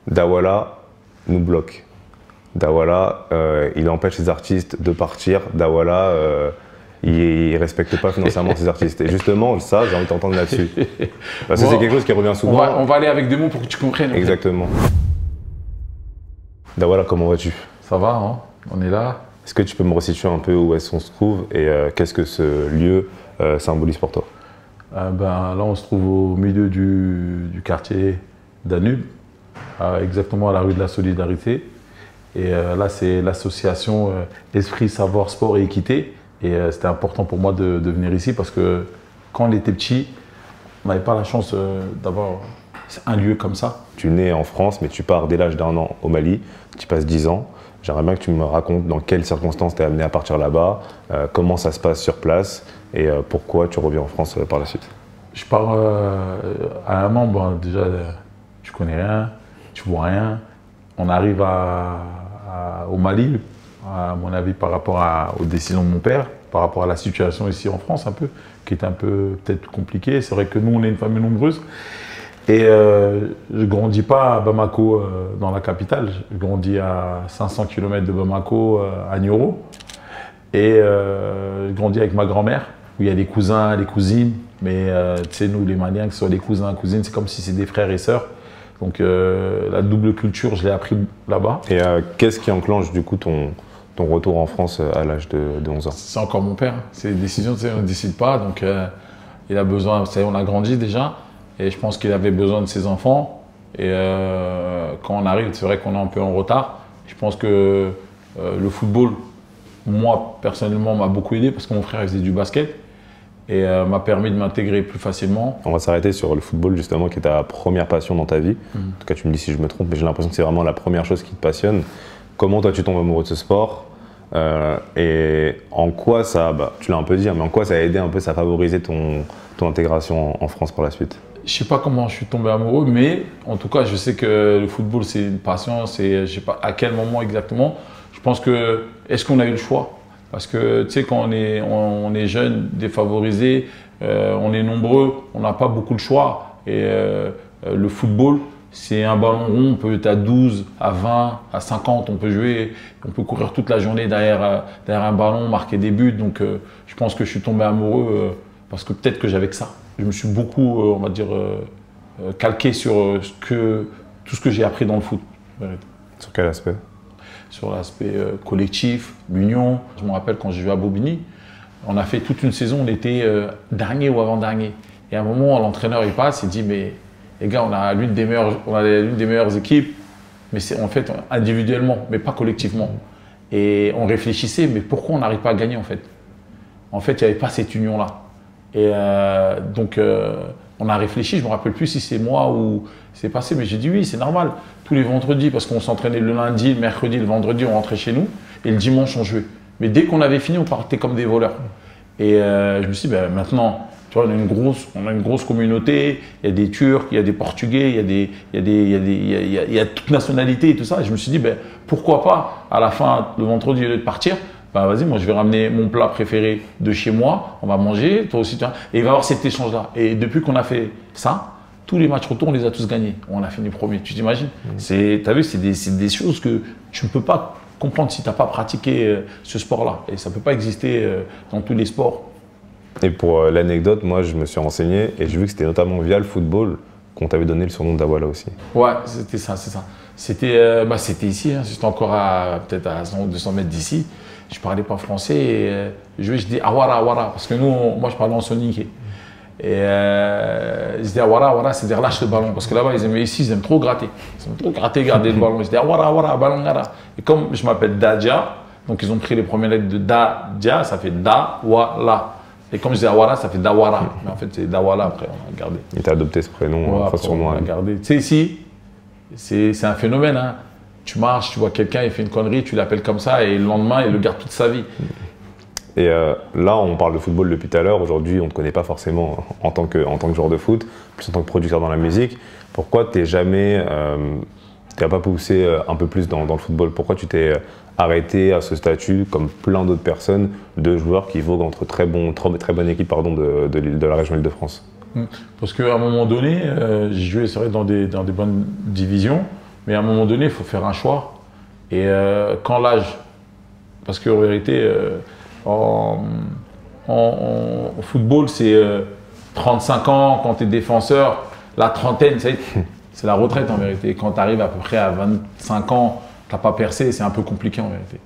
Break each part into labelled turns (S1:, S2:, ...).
S1: Dawala nous bloque. Dawala, il empêche les artistes de partir. Dawala, il ne respecte pas financièrement ses artistes. Et justement, ça, j'ai envie de t'entendre là-dessus. Parce que c'est quelque chose qui revient souvent.
S2: On va aller avec des mots pour que tu comprennes.
S1: Exactement. Dawala, comment vas-tu?
S2: Ça va, hein, on est là.
S1: Est-ce que tu peux me resituer un peu où est-ce qu'on se trouve et qu'est-ce que ce lieu symbolise pour toi?
S2: Là, on se trouve au milieu du quartier Danube, exactement à la rue de la Solidarité. Et là, c'est l'association Esprit, Savoir, Sport et Équité. Et c'était important pour moi de venir ici parce que quand on était petit, on n'avait pas la chance d'avoir un lieu comme ça.
S1: Tu nais en France, mais tu pars dès l'âge d'1 an au Mali. Tu passes 10 ans. J'aimerais bien que tu me racontes dans quelles circonstances tu es amené à partir là-bas, comment ça se passe sur place et pourquoi tu reviens en France par la suite.
S2: Je pars à un moment, déjà, tu connais rien, tu vois rien. On arrive au Mali, à mon avis, par rapport aux décisions de mon père, par rapport à la situation ici en France, un peu, qui est un peu peut-être compliquée. C'est vrai que nous, on est une famille nombreuse. Et je ne grandis pas à Bamako, dans la capitale. Je grandis à 500 km de Bamako, à Nioro. Et je grandis avec ma grand-mère, où il y a des cousins, des cousines. Mais tu sais, nous, les Maliens, que ce soit les cousins, cousines, c'est comme si c'est des frères et sœurs. Donc la double culture, je l'ai appris là-bas. Et
S1: qu'est-ce qui enclenche du coup ton retour en France à l'âge de 11 ans?
S2: C'est encore mon père. C'est des décisions, on ne décide pas. Donc il a besoin, on a grandi déjà. Et je pense qu'il avait besoin de ses enfants. Et quand on arrive, c'est vrai qu'on est un peu en retard. Je pense que le football, moi, personnellement, m'a beaucoup aidé parce que mon frère faisait du basket et m'a permis de m'intégrer plus facilement.
S1: On va s'arrêter sur le football, justement, qui est ta première passion dans ta vie. En tout cas, tu me dis si je me trompe, mais j'ai l'impression que c'est vraiment la première chose qui te passionne. Comment toi, tu tombes amoureux de ce sport et en quoi ça, tu l'as un peu dit, mais en quoi ça a aidé un peu, ça a favorisé ton intégration en France par la suite?
S2: Je ne sais pas comment je suis tombé amoureux, mais en tout cas, je sais que le football, c'est une passion. Je ne sais pas à quel moment exactement. Je pense que, est-ce qu'on a eu le choix? Parce que, tu sais, quand on est jeune, défavorisé, on est nombreux, on n'a pas beaucoup de choix. Et le football, c'est un ballon rond, on peut être à 12, à 20, à 50, on peut jouer, on peut courir toute la journée derrière un ballon, marquer des buts. Donc, je pense que je suis tombé amoureux parce que peut-être que j'avais que ça. Je me suis beaucoup, on va dire, calqué sur tout ce que j'ai appris dans le foot.
S1: Sur quel aspect?
S2: Sur l'aspect collectif, l'union. Je me rappelle quand j'ai joué à Bobigny, on a fait toute une saison, on était dernier ou avant-dernier. Et à un moment, l'entraîneur il passe, il dit mais les gars, on a l'une des meilleures équipes, mais c'est en fait individuellement, mais pas collectivement. Et on réfléchissait, mais pourquoi on n'arrive pas à gagner en fait? En fait, il n'y avait pas cette union-là. Et donc, on a réfléchi, je ne me rappelle plus si c'est moi ou c'est passé, mais j'ai dit oui, c'est normal. Tous les vendredis, parce qu'on s'entraînait le lundi, le mercredi, le vendredi, on rentrait chez nous, et le dimanche, on jouait. Mais dès qu'on avait fini, on partait comme des voleurs. Et je me suis dit, maintenant, tu vois, on a une grosse communauté, il y a des Turcs, il y a des Portugais, il y a toute nationalité et tout ça. Et je me suis dit, pourquoi pas, à la fin, le vendredi, au lieu de partir, vas-y, moi je vais ramener mon plat préféré de chez moi, on va manger, toi aussi, et il va y avoir cet échange-là. Et depuis qu'on a fait ça, tous les matchs retour, on les a tous gagnés. On a fini premier, tu t'imagines? Tu as vu, c'est des choses que tu ne peux pas comprendre si tu n'as pas pratiqué ce sport-là. Et ça ne peut pas exister dans tous les sports.
S1: Et pour l'anecdote, moi je me suis renseigné et j'ai vu que c'était notamment via le football qu'on t'avait donné le surnom d'Dawala aussi.
S2: Ouais, c'était ça, c'est ça. C'était ici, j'étais encore peut-être à 100 ou 200 mètres d'ici. Je ne parlais pas français et je dis Awara, Awara, parce que moi je parlais en sonique. Et je dis Awara, Awara, c'est-à-dire lâche le ballon, parce que là-bas ils aiment trop gratter. Ils aiment trop gratter, garder le ballon. Je dis Awara, Awara, ballon, gara. Et comme je m'appelle Dadia, donc ils ont pris les premières lettres de Dadia, ça fait Dawala. Et comme je dis Awara, ça fait Dawara. Mais en fait c'est Dawala après, on a gardé.
S1: Et tu as adopté ce prénom,
S2: après, on a gardé. Tu sais, ici, c'est un phénomène. Hein. Tu marches, tu vois quelqu'un, il fait une connerie, tu l'appelles comme ça et le lendemain, il le garde toute sa vie.
S1: Et là, on parle de football depuis tout à l'heure. Aujourd'hui, on ne te connaît pas forcément en tant que joueur de foot, plus en tant que producteur dans la musique. Pourquoi tu n'as pas poussé un peu plus dans le football? Pourquoi tu t'es arrêté à ce statut, comme plein d'autres personnes, de joueurs qui voguent entre très bonnes équipes de la région Île-de-France?
S2: Parce qu'à un moment donné, j'ai joué, c'est vrai, dans des bonnes divisions. Mais à un moment donné, il faut faire un choix. Et quand l'âge, parce qu'en vérité, au football, c'est 35 ans quand tu es défenseur, la trentaine, c'est la retraite en vérité. Quand tu arrives à peu près à 25 ans, tu n'as pas percé, c'est un peu compliqué en vérité.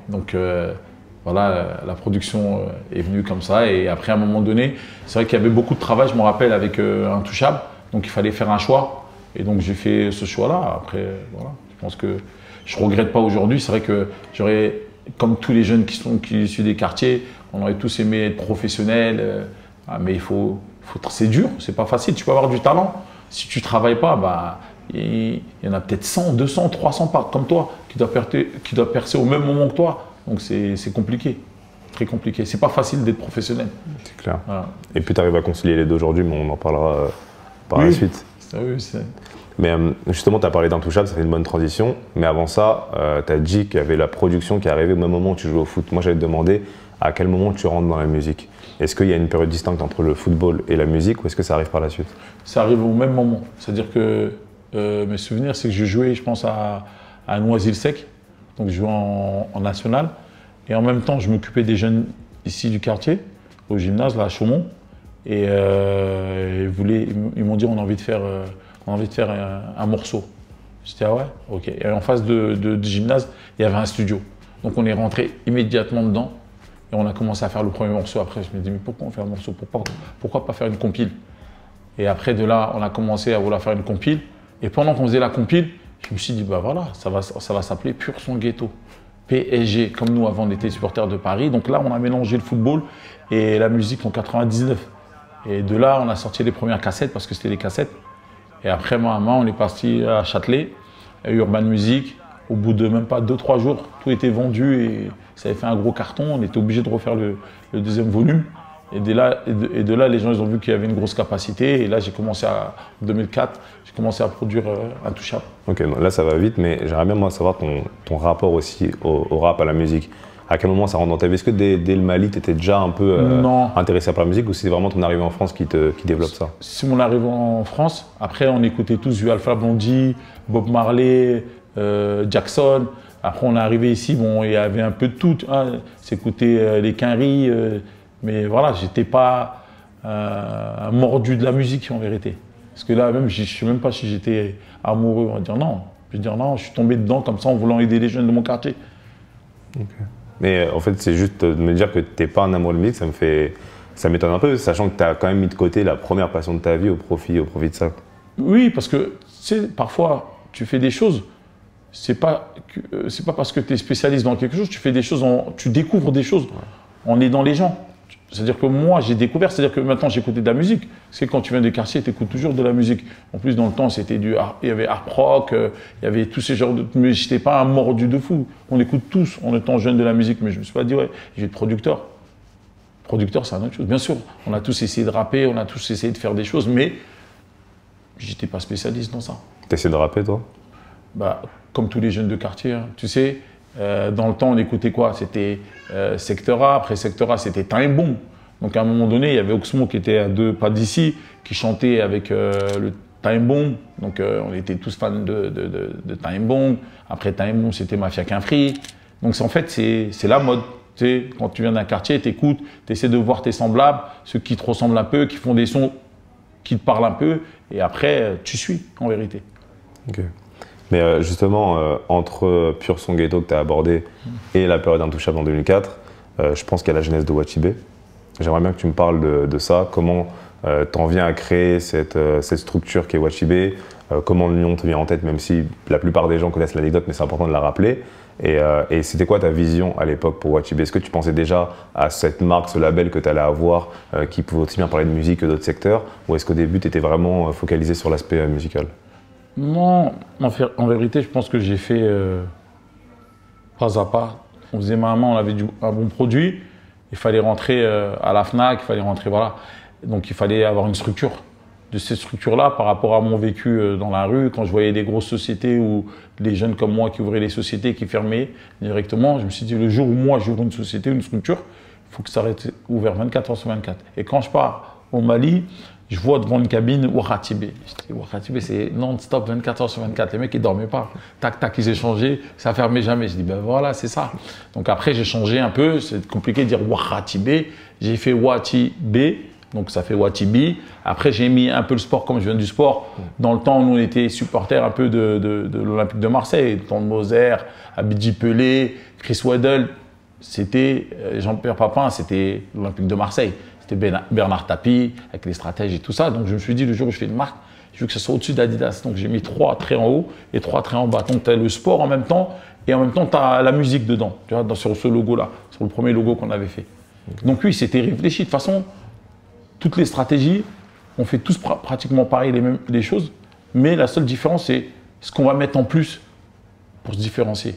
S2: Donc voilà, la production est venue comme ça. Et après, à un moment donné, c'est vrai qu'il y avait beaucoup de travail, je me rappelle, avec Intouchable. Donc il fallait faire un choix. Et donc j'ai fait ce choix-là. Après, voilà, je pense que je ne regrette pas aujourd'hui. C'est vrai que j'aurais, comme tous les jeunes qui suivent des quartiers, on aurait tous aimé être professionnels. Mais c'est dur, c'est pas facile. Tu peux avoir du talent. Si tu ne travailles pas, bah, il y en a peut-être 100, 200, 300 comme toi qui doivent percer au même moment que toi. Donc c'est compliqué, très compliqué. C'est pas facile d'être professionnel.
S1: C'est clair.
S2: Voilà.
S1: Et puis tu arrives à concilier les deux aujourd'hui, mais on en parlera par la suite.
S2: Oui,
S1: mais justement, tu as parlé d'Intouchable, ça fait une bonne transition. Mais avant ça, tu as dit qu'il y avait la production qui est arrivée au même moment où tu jouais au foot. Moi, j'allais te demander à quel moment tu rentres dans la musique. Est-ce qu'il y a une période distincte entre le football et la musique ou est-ce que ça arrive par la suite?
S2: Ça arrive au même moment. C'est-à-dire que mes souvenirs, c'est que je jouais, je pense, à Noisy-le-Sec. Donc je jouais en national. Et en même temps, je m'occupais des jeunes ici du quartier, au gymnase, là, à Chaumont. Et ils m'ont dit on a envie de faire un morceau. J'étais ah ouais, ok. Et en face du gymnase, il y avait un studio. Donc on est rentré immédiatement dedans. Et on a commencé à faire le premier morceau. Après, je me dis, mais pourquoi on fait un morceau? Pourquoi pas faire une compile? Et après, de là, on a commencé à vouloir faire une compile. Et pendant qu'on faisait la compile, je me suis dit, bah voilà, ça va s'appeler Pur Son Ghetto. PSG, comme nous, avant, on était supporters de Paris. Donc là, on a mélangé le football et la musique en 99. Et de là, on a sorti les premières cassettes, parce que c'était les cassettes. Et après, on est parti à Châtelet, à Urban Music. Au bout de même pas 2-3 jours, tout était vendu et ça avait fait un gros carton. On était obligé de refaire le deuxième volume. Et de là, les gens ils ont vu qu'il y avait une grosse capacité. Et là, en 2004, j'ai commencé à produire Intouchable.
S1: Ok, là ça va vite, mais j'aimerais bien moi savoir ton rapport aussi au rap, à la musique. À quel moment ça rentre dans ta vie? Est-ce que dès le Mali, tu étais déjà un peu intéressé par la musique ou c'est vraiment ton arrivée en France qui développe ça?
S2: C'est mon arrivée en France. Après, on écoutait tous du Alpha Blondy, Bob Marley, Jackson. Après, on est arrivé ici, bon, il y avait un peu de tout. Hein. S'écouter les Quinry, mais voilà, j'étais pas un mordu de la musique en vérité. Parce que là, même, je ne sais même pas si j'étais amoureux. On va dire non. Je vais dire non, je suis tombé dedans comme ça en voulant aider les jeunes de mon quartier.
S1: Okay. Mais en fait, c'est juste de me dire que tu n'es pas un amoureux de musique, ça m'étonne un peu, sachant que tu as quand même mis de côté la première passion de ta vie au profit de ça.
S2: Oui, parce que tu sais, parfois, tu fais des choses. C'est pas parce que tu es spécialiste dans quelque chose, tu fais des choses, tu découvres des choses en aidant les gens. C'est-à-dire que moi, j'ai découvert, c'est-à-dire que maintenant, j'écoutais de la musique. Parce que quand tu viens des quartiers, tu écoutes toujours de la musique. En plus, dans le temps, il y avait art rock, il y avait tous ces genres de... Mais je n'étais pas un mordu de fou. On écoute tous, en étant jeune, de la musique. Mais je ne me suis pas dit, ouais, je vais être producteur. Producteur, c'est une autre chose. Bien sûr, on a tous essayé de rapper, on a tous essayé de faire des choses, mais je n'étais pas spécialiste dans ça.
S1: Tu essayé de rapper, toi?
S2: Bah, comme tous les jeunes de quartier, hein. Tu sais, dans le temps, on écoutait quoi? C'était Secteur A, après Secteur A, c'était Time Bomb. Donc à un moment donné, il y avait Oxmo qui était à 2 pas d'ici, qui chantait avec le Time Bomb. Donc on était tous fans de Time Bomb. Après Time Bomb, c'était Mafia Quinfri. Donc en fait, c'est la mode. Tu sais, quand tu viens d'un quartier, tu écoutes, tu essaies de voir tes semblables, ceux qui te ressemblent un peu, qui font des sons qui te parlent un peu, et après, tu suis, en vérité.
S1: Ok. Mais justement, entre Pur Son Ghetto que tu as abordé et la période Intouchable en 2004, je pense qu'il y a la genèse de Wachibé. J'aimerais bien que tu me parles de ça, comment tu en viens à créer cette structure qui est Wachibé, comment le nom te vient en tête, même si la plupart des gens connaissent l'anecdote, mais c'est important de la rappeler. Et c'était quoi ta vision à l'époque pour Wachibé? Est-ce que tu pensais déjà à cette marque, ce label que tu allais avoir, qui pouvait aussi bien parler de musique que d'autres secteurs, ou est-ce qu'au début tu étais vraiment focalisé sur l'aspect musical?
S2: Non, en vérité, je pense que j'ai fait pas à pas. On faisait maman, on avait un bon produit. Il fallait rentrer à la FNAC, il fallait rentrer, voilà. Donc il fallait avoir une structure. De cette structure-là, par rapport à mon vécu dans la rue, quand je voyais des grosses sociétés ou des jeunes comme moi qui ouvraient les sociétés, qui fermaient directement, je me suis dit, le jour où moi j'ouvre une société, une structure, il faut que ça reste ouvert 24 heures sur 24. Et quand je pars au Mali, je vois devant une cabine Ouaratibé. Je dis, Ouaratibé, c'est non-stop 24 heures sur 24. Les mecs, ils ne dormaient pas. Tac, tac, ils échangeaient, ça ne fermait jamais. Je dis, ben voilà, c'est ça. Donc après, j'ai changé un peu. C'est compliqué de dire Ouaratibé. J'ai fait Ouatibé, donc ça fait Ouatibi. Après, j'ai mis un peu le sport, comme je viens du sport. Dans le temps où on était supporters un peu de l'Olympique de Marseille, le temps de Moser, Abidji Pelé, Chris Waddle. C'était Jean-Pierre Papin, c'était l'Olympique de Marseille. C'était Bernard Tapie, avec les stratèges et tout ça. Donc je me suis dit, le jour où je fais une marque, je veux que ça soit au-dessus d'Adidas. Donc j'ai mis 3 traits en haut et 3 traits en bas. Donc tu as le sport en même temps et en même temps tu as la musique dedans, tu vois, sur ce logo-là, sur le premier logo qu'on avait fait. Donc oui, c'était réfléchi. De toute façon, toutes les stratégies, on fait tous pratiquement pareil les choses, mais la seule différence, c'est ce qu'on va mettre en plus pour se différencier.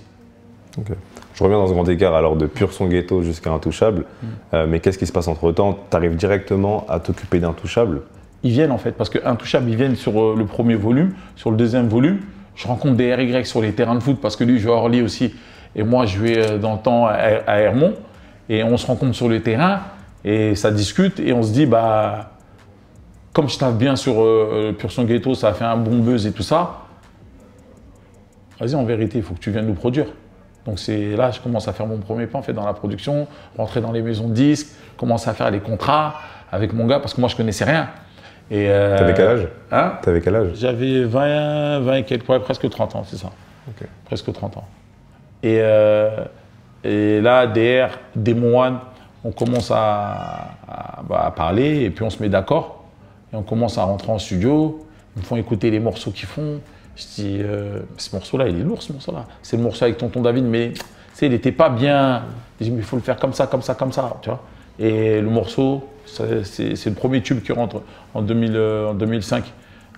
S1: Okay. Je reviens dans ce grand écart alors de Pur Son Ghetto jusqu'à Intouchable, mais qu'est-ce qui se passe entre temps? Tu arrives directement à t'occuper d'Intouchable?
S2: Ils viennent en fait, parce que Intouchable, ils viennent sur le premier volume, sur le deuxième volume. Je rencontre des RY sur les terrains de foot, parce que lui, il joue à Orly aussi, et moi, je jouais dans le temps à Hermont, et on se rencontre sur le terrain, et ça discute, et on se dit, bah, comme je tape bien sur Pur Son Ghetto, ça a fait un bon buzz et tout ça, vas-y, en vérité, il faut que tu viennes nous produire. Donc c'est là je commence à faire mon premier pas en fait dans la production, rentrer dans les maisons de disques, commencer à faire les contrats avec mon gars parce que moi je connaissais rien.
S1: T'avais quel âge?
S2: Hein?
S1: T'avais quel âge?
S2: J'avais 20 et quelques, ouais, presque 30 ans, c'est ça.
S1: Okay.
S2: Presque 30 ans. Et là, DR, Démon One, on commence à parler et puis on se met d'accord. Et on commence à rentrer en studio, ils me font écouter les morceaux qu'ils font. Je dis, ce morceau-là, il est lourd, ce morceau-là. C'est le morceau avec Tonton David, mais il n'était pas bien. Je dis, mais il faut le faire comme ça, comme ça, comme ça. Tu vois. Et le morceau, c'est le premier tube qui rentre en 2005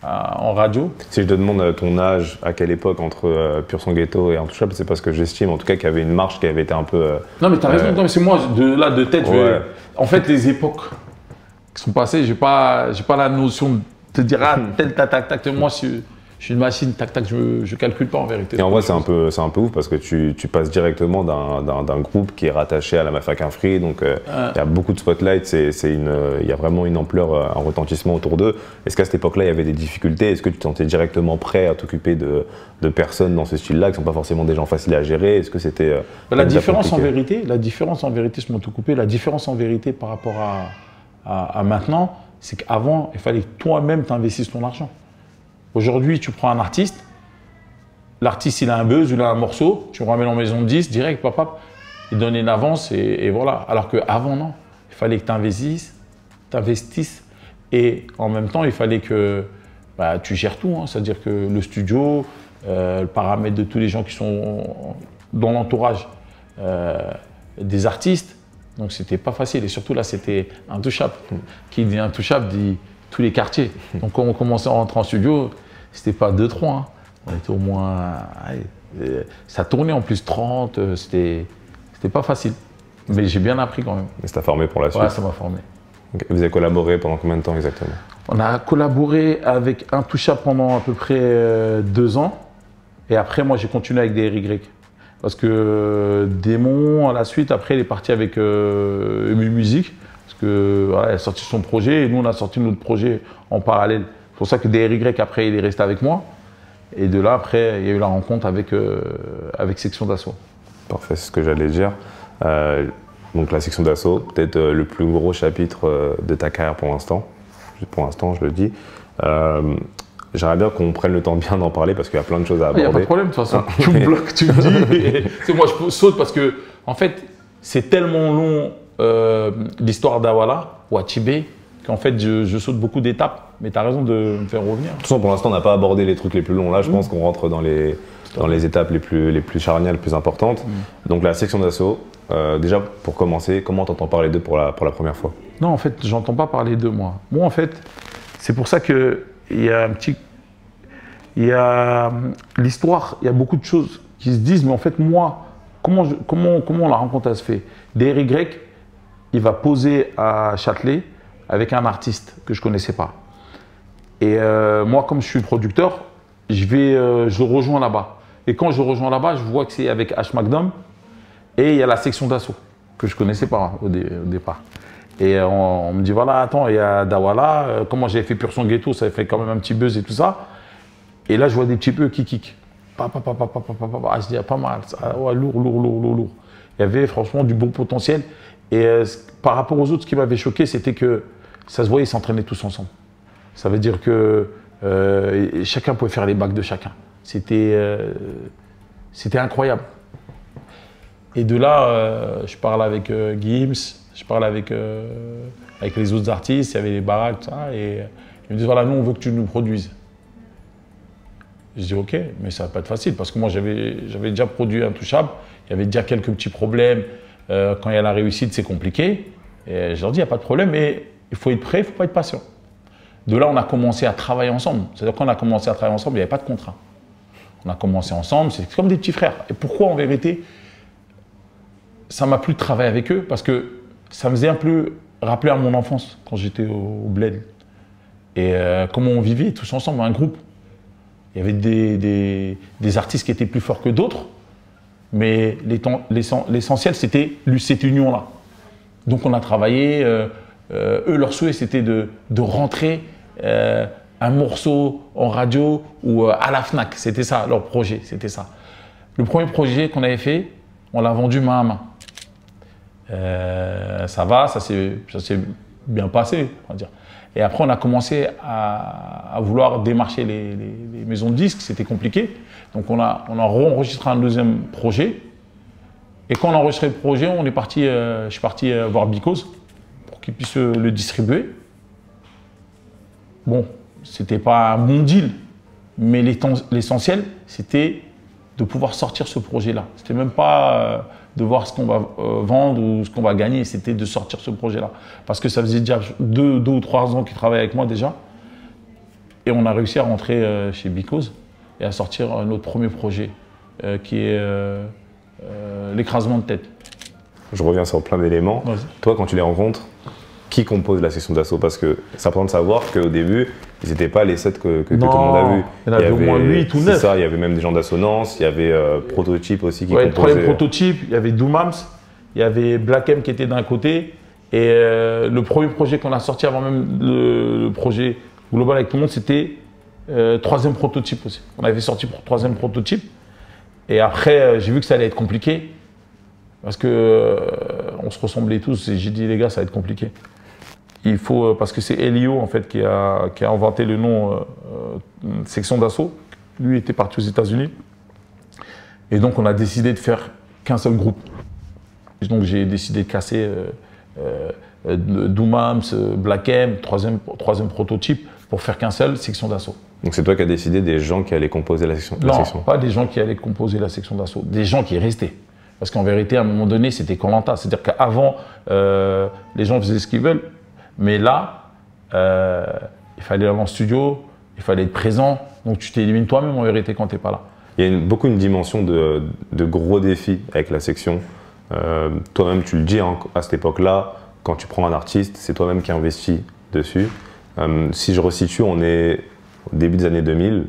S2: en radio.
S1: Si je te demande ton âge, à quelle époque entre Pur Son Ghetto et Intouchable, c'est parce que j'estime en tout cas qu'il y avait une marche qui avait été un peu.
S2: Non, mais tu as raison, c'est moi, de tête.
S1: Ouais.
S2: En fait, les époques qui sont passées, j'ai pas la notion de te dire, ah, tel, tac, tac, tac. Moi, je suis une machine, tac, tac, je calcule pas en vérité.
S1: Et en vrai, c'est un peu ouf parce que tu passes directement d'un groupe qui est rattaché à la Mafia Quin Free, donc il y a beaucoup de spotlight, il y a vraiment une ampleur, un retentissement autour d'eux. Est-ce qu'à cette époque-là, il y avait des difficultés? Est-ce que tu te sentais directement prêt à t'occuper de personnes dans ce style-là, qui ne sont pas forcément des gens faciles à gérer? Est-ce que c'était…
S2: la différence en vérité, je m'en tout coupé, la différence en vérité par rapport à maintenant, c'est qu'avant, il fallait que toi-même t'investisses ton argent. Aujourd'hui, tu prends un artiste, l'artiste il a un buzz, il a un morceau, tu le ramènes en maison de 10, direct, papa, il donne une avance et voilà. Alors qu'avant, non, il fallait que tu investisses et en même temps, il fallait que tu gères tout, hein. C'est-à-dire que le studio, le paramètre de tous les gens qui sont dans l'entourage des artistes, donc c'était pas facile et surtout là, c'était Intouchable. Qui dit Intouchable dit tous les quartiers. Donc quand on commençait à rentrer en studio, c'était pas 2-3, hein. On était au moins… ça tournait en plus 30, c'était pas facile. Mais j'ai bien appris quand même.
S1: Mais ça t'a formé pour la suite?
S2: Ouais, ça m'a formé.
S1: Okay. Vous avez collaboré pendant combien de temps exactement?
S2: On a collaboré avec Intouchable pendant à peu près 2 ans. Et après, moi, j'ai continué avec des RY. Parce que Démon, à la suite, après, il est parti avec Emu Music. Parce que voilà, il a sorti son projet et nous, on a sorti notre projet en parallèle. C'est pour ça que DRY, après, il est resté avec moi. Et de là, après, il y a eu la rencontre avec Section d'Assaut.
S1: Parfait, c'est ce que j'allais dire. Donc la Section d'Assaut, peut-être le plus gros chapitre de ta carrière pour l'instant. Pour l'instant, je le dis. J'aimerais bien qu'on prenne le temps bien d'en parler parce qu'il y a plein de choses à aborder.
S2: Il n'y a pas de problème, de toute façon. Tu me bloques, tu me dis. Moi, je saute parce que, en fait, c'est tellement long l'histoire d'Awala, Ouatibé, qu'en fait, je saute beaucoup d'étapes. Mais tu as raison de me faire revenir.
S1: De toute façon, pour l'instant, on n'a pas abordé les trucs les plus longs. Là, je pense qu'on rentre dans les étapes les plus charnières, les plus importantes. Donc, la Section d'Assaut, déjà, pour commencer, comment tu entends parler d'eux pour la première fois?
S2: Non, en fait, j'entends pas parler d'eux, moi. Moi, en fait, c'est pour ça que il y a l'histoire, il y a beaucoup de choses qui se disent, mais en fait, moi, comment la rencontre elle se fait? DRY, il va poser à Châtelet avec un artiste que je connaissais pas. Et moi, comme je suis producteur, je le rejoins là-bas. Et quand je le rejoins là-bas, je vois que c'est avec H. McDom et il y a la Section d'Assaut que je connaissais pas au départ. Et on me dit, voilà, attends, il y a Dawala, comment j'avais fait Pur Son Ghetto, ça avait fait quand même un petit buzz et tout ça. Et là, je vois des petits peu qui kick. Ah, je dis, pas mal, ça, ouais, lourd. Il y avait franchement du bon potentiel. Et par rapport aux autres, ce qui m'avait choqué, c'était que ça se voyait, ils s'entraînaient tous ensemble. Ça veut dire que chacun pouvait faire les bacs de chacun. C'était incroyable. Et de là, je parle avec Gims, je parle avec les autres artistes, il y avait les baraques, tout ça, et ils me disent, voilà, nous, on veut que tu nous produises. Je dis, ok, mais ça va pas être facile, parce que moi, j'avais déjà produit Intouchable, il y avait déjà quelques petits problèmes. Quand il y a la réussite, c'est compliqué. Et je leur dis, il n'y a pas de problème, mais il faut être prêt, il ne faut pas être patient. De là, on a commencé à travailler ensemble. C'est-à-dire qu'on a commencé à travailler ensemble, il n'y avait pas de contrat. On a commencé ensemble, c'est comme des petits frères. Et pourquoi, en vérité, ça m'a plu de travailler avec eux? Parce que ça me faisait un peu rappeler à mon enfance, quand j'étais au Bled. Et comment on vivait tous ensemble, un groupe. Il y avait des artistes qui étaient plus forts que d'autres, mais l'essentiel, c'était cette union-là. Donc on a travaillé, eux, leur souhait, c'était de rentrer un morceau en radio ou à la FNAC. C'était ça, leur projet, c'était ça. Le premier projet qu'on avait fait, on l'a vendu main à main. Ça va, ça s'est bien passé, on va dire. Et après, on a commencé à vouloir démarcher les maisons de disques, c'était compliqué. Donc on a enregistré un deuxième projet. Et quand on a enregistré le projet, je suis parti voir Because pour qu'il puisse le distribuer. Bon, c'était pas un bon deal, mais l'essentiel, c'était de pouvoir sortir ce projet-là. C'était même pas de voir ce qu'on va vendre ou ce qu'on va gagner, c'était de sortir ce projet-là. Parce que ça faisait déjà 2 ou 3 ans qu'ils travaillaient avec moi déjà. Et on a réussi à rentrer chez Because et à sortir notre premier projet, qui est l'écrasement de tête. Je
S1: reviens sur plein d'éléments. Toi, quand tu les rencontres, qui compose la section d'assaut? Parce que c'est important de savoir qu'au début, ils n'étaient pas les 7 que tout le monde a vu.
S2: Il y en avait au moins 8 ou 9.
S1: C'est ça, il y avait même des gens d'Assonance, il y avait Prototype aussi qui composait.
S2: Le premier Prototype, il y avait Doomams, il y avait Black M qui était d'un côté. Et le premier projet qu'on a sorti avant même le projet global avec tout le monde, c'était troisième Prototype aussi. On avait sorti pour troisième Prototype. Et après, j'ai vu que ça allait être compliqué. Parce que on se ressemblait tous. Et j'ai dit, les gars, ça va être compliqué. Il faut, parce que c'est Elio en fait qui a inventé le nom section d'assaut. Lui était parti aux États-Unis. Et donc on a décidé de faire qu'un seul groupe. Et donc j'ai décidé de casser Doomams, Black M, troisième Prototype, pour faire qu'un seul, section d'assaut.
S1: Donc c'est toi qui as décidé des gens qui allaient composer la section?
S2: Non, pas des gens qui allaient composer la section d'assaut, des gens qui restaient. Parce qu'en vérité, à un moment donné, c'était Koh-Lanta. C'est-à-dire qu'avant, les gens faisaient ce qu'ils veulent. Mais là, il fallait aller en studio, il fallait être présent. Donc tu t'élimines toi-même en vérité quand tu n'es pas là.
S1: Il y a beaucoup une dimension de gros défis avec la section. Toi-même, tu le dis, hein, à cette époque-là, quand tu prends un artiste, c'est toi-même qui investis dessus. Si je resitue, on est au début des années 2000,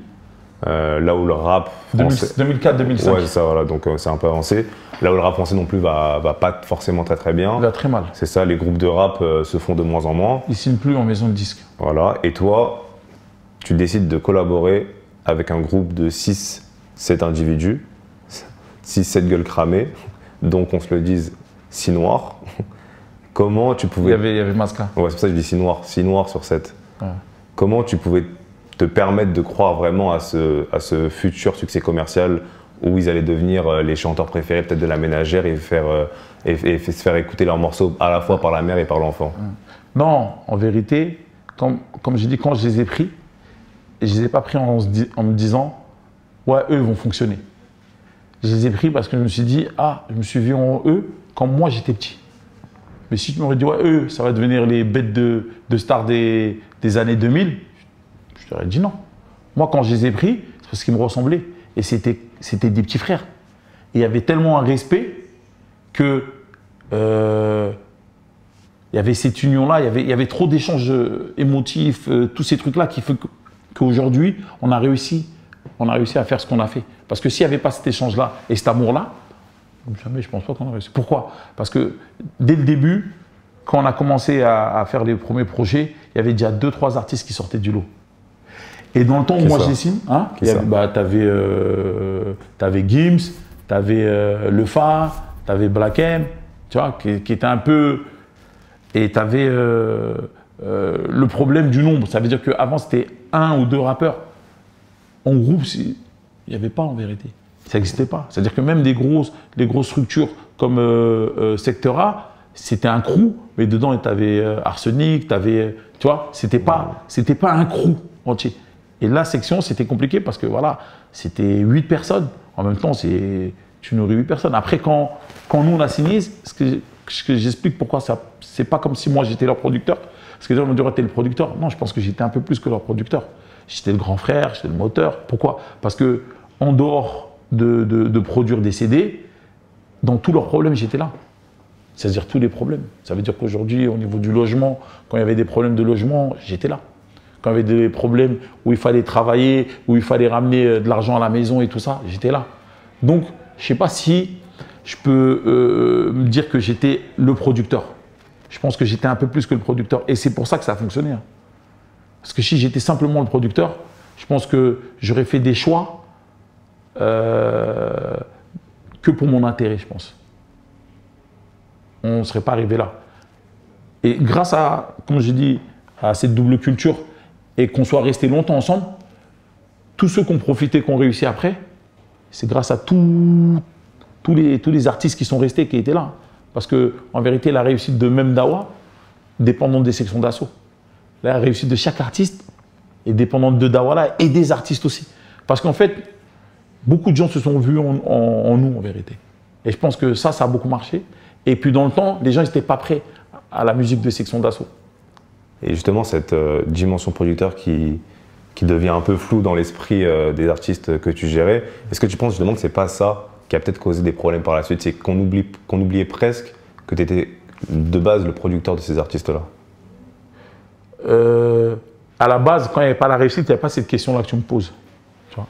S1: là où le rap français…
S2: 2004-2005.
S1: Ouais, c'est ça, voilà, donc c'est un peu avancé. Là où le rap français non plus va pas forcément très bien.
S2: Il va très mal.
S1: C'est ça, les groupes de rap se font de moins en moins.
S2: Ils ne signent plus en maison de disque.
S1: Voilà, et toi, tu décides de collaborer avec un groupe de 6-7 individus, 6-7 gueules cramées, donc on se le dise, 6 noirs. Comment tu pouvais…
S2: Il y avait Masca.
S1: Ouais, c'est pour ça que je dis 6 noirs sur 7. Ouais. Comment tu pouvais te permettre de croire vraiment à ce futur succès commercial où ils allaient devenir les chanteurs préférés peut-être de la ménagère et se faire écouter leurs morceaux à la fois par la mère et par l'enfant?
S2: Non, en vérité, comme j'ai dit, quand je les ai pris, je ne les ai pas pris en me disant « ouais, eux, ils vont fonctionner ». Je les ai pris parce que je me suis dit « ah, je me suis vu en eux quand moi j'étais petit ». Mais si tu m'aurais dit « ouais, eux, ça va devenir les bêtes de stars des années 2000 », je t'aurais dit non. Moi, quand je les ai pris, c'est parce qu'ils me ressemblaient. Et c'était des petits frères. Et il y avait tellement un respect que il y avait cette union-là, il y avait trop d'échanges émotifs, tous ces trucs-là qui font qu'aujourd'hui, on a réussi à faire ce qu'on a fait. Parce que s'il n'y avait pas cet échange-là et cet amour-là, jamais je ne pense pas qu'on aurait réussi. Pourquoi? Parce que dès le début, quand on a commencé à faire les premiers projets, il y avait déjà 2-3 artistes qui sortaient du lot. Et dans le temps où moi j'ai signé, hein, tu avais Gims, tu avais Le Fa, tu avais Black M, tu vois, qui était un peu. Et tu avais le problème du nombre. Ça veut dire qu'avant c'était 1 ou 2 rappeurs. En groupe, il n'y avait pas en vérité. Ça n'existait pas. C'est-à-dire que même les grosses structures comme Secteur A, c'était un crew, mais dedans tu avais Arsenic, tu avais. Tu vois, c'était pas un crew entier. Et la section, c'était compliqué parce que voilà, c'était 8 personnes. En même temps, tu nourris 8 personnes. Après, quand nous on a signé, ce que j'explique pourquoi c'est pas comme si moi j'étais leur producteur. Parce que les gens me diront, t'es le producteur. Non, je pense que j'étais un peu plus que leur producteur. J'étais le grand frère, j'étais le moteur. Pourquoi? Parce que en dehors de produire des CD, dans tous leurs problèmes, j'étais là. C'est-à-dire tous les problèmes. Ça veut dire qu'aujourd'hui, au niveau du logement, quand il y avait des problèmes de logement, j'étais là. Quand il y avait des problèmes où il fallait travailler, où il fallait ramener de l'argent à la maison et tout ça, j'étais là. Donc, je ne sais pas si je peux me dire que j'étais le producteur. Je pense que j'étais un peu plus que le producteur. Et c'est pour ça que ça a fonctionné. Hein. Parce que si j'étais simplement le producteur, je pense que j'aurais fait des choix que pour mon intérêt, je pense. On ne serait pas arrivé là. Et grâce à, comme je dis, à cette double culture, et qu'on soit resté longtemps ensemble, tous ceux qui ont profité, qui ont réussi après, c'est grâce à tous les artistes qui sont restés, qui étaient là. Parce qu'en vérité, la réussite de même Dawa dépend des sections d'assaut. La réussite de chaque artiste est dépendante de Dawala et des artistes aussi. Parce qu'en fait, beaucoup de gens se sont vus en nous, en vérité. Et je pense que ça a beaucoup marché. Et puis dans le temps, les gens n'étaient pas prêts à la musique de section d'assaut.
S1: Et justement, cette dimension producteur qui devient un peu floue dans l'esprit des artistes que tu gérais, est-ce que tu penses justement que c'est pas ça qui a peut-être causé des problèmes par la suite? C'est qu'on oubliait presque que tu étais de base le producteur de ces artistes-là.
S2: À la base, quand il n'y avait pas la réussite, il n'y avait pas cette question-là que tu me poses. Tu vois.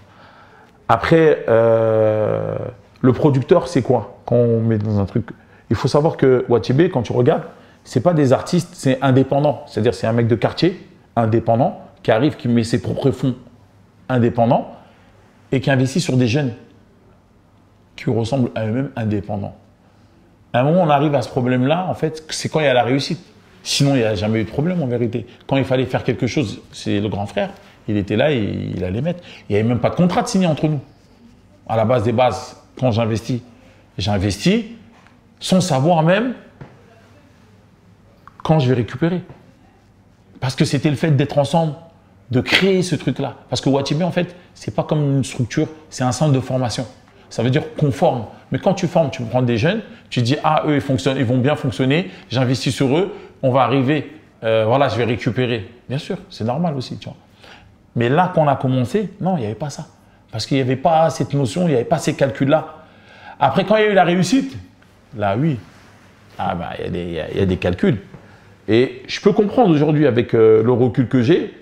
S2: Après, le producteur, c'est quoi? Quand on met dans un truc, il faut savoir que Watibé, quand tu regardes, c'est pas des artistes, c'est indépendant. C'est-à-dire, c'est un mec de quartier, indépendant, qui arrive, qui met ses propres fonds indépendants et qui investit sur des jeunes qui ressemblent à eux-mêmes indépendants. À un moment, on arrive à ce problème-là, en fait, c'est quand il y a la réussite. Sinon, il n'y a jamais eu de problème, en vérité. Quand il fallait faire quelque chose, c'est le grand frère, il était là et il allait mettre. Il n'y avait même pas de contrat de signé entre nous. À la base des bases, quand j'investis sans savoir même quand je vais récupérer. Parce que c'était le fait d'être ensemble, de créer ce truc-là. Parce que Watibé, en fait, c'est pas comme une structure, c'est un centre de formation. Ça veut dire qu'on forme. Mais quand tu formes, tu prends des jeunes, tu dis, ah, eux, ils vont bien fonctionner, j'investis sur eux, on va arriver, voilà, je vais récupérer. Bien sûr, c'est normal aussi, tu vois. Mais là, quand on a commencé, non, il n'y avait pas ça. Parce qu'il n'y avait pas cette notion, il n'y avait pas ces calculs-là. Après, quand il y a eu la réussite, là, oui, ah, bah, il y a des calculs. Et je peux comprendre aujourd'hui, avec le recul que j'ai,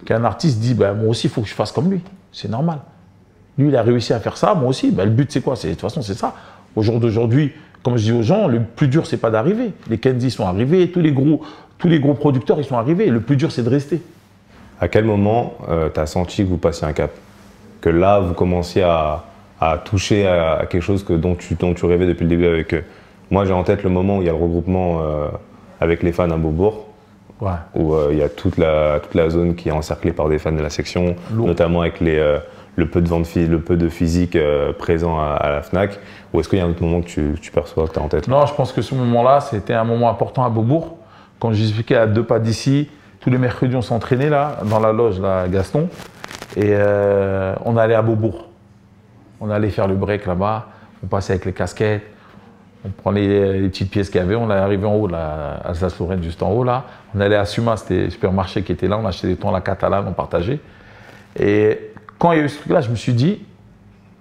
S2: qu'un artiste dit, bah, moi aussi, il faut que je fasse comme lui. C'est normal. Lui, il a réussi à faire ça, moi aussi. Bah, le but, c'est quoi? De toute façon, c'est ça. Au jour d'aujourd'hui, comme je dis aux gens, le plus dur, c'est pas d'arriver. Les Kenzie sont arrivés, tous les gros producteurs, ils sont arrivés. Le plus dur, c'est de rester.
S1: À quel moment tu as senti que vous passiez un cap? Que là, vous commenciez à toucher à quelque chose dont tu rêvais depuis le début avec eux? Moi, j'ai en tête le moment où il y a le regroupement avec les fans à Beaubourg. Ouais. Où il y a toute la zone qui est encerclée par des fans de la section, notamment avec le peu de physique présent à la FNAC. Ou est-ce qu'il y a un autre moment que tu perçois, que tu as en tête?
S2: Non, je pense que ce moment-là, c'était un moment important à Beaubourg. Quand j'expliquais à 2 pas d'ici, tous les mercredis, on s'entraînait là, dans la loge, là, Gaston. Et on allait à Beaubourg. On allait faire le break là-bas. On passait avec les casquettes. On prenait les petites pièces qu'il y avait. On est arrivé en haut, là, à Alsace-Lorraine, juste en haut, là. On allait à Suma, c'était le supermarché qui était là. On achetait des thons à la catalane, on partageait. Et quand il y a eu ce truc-là, je me suis dit,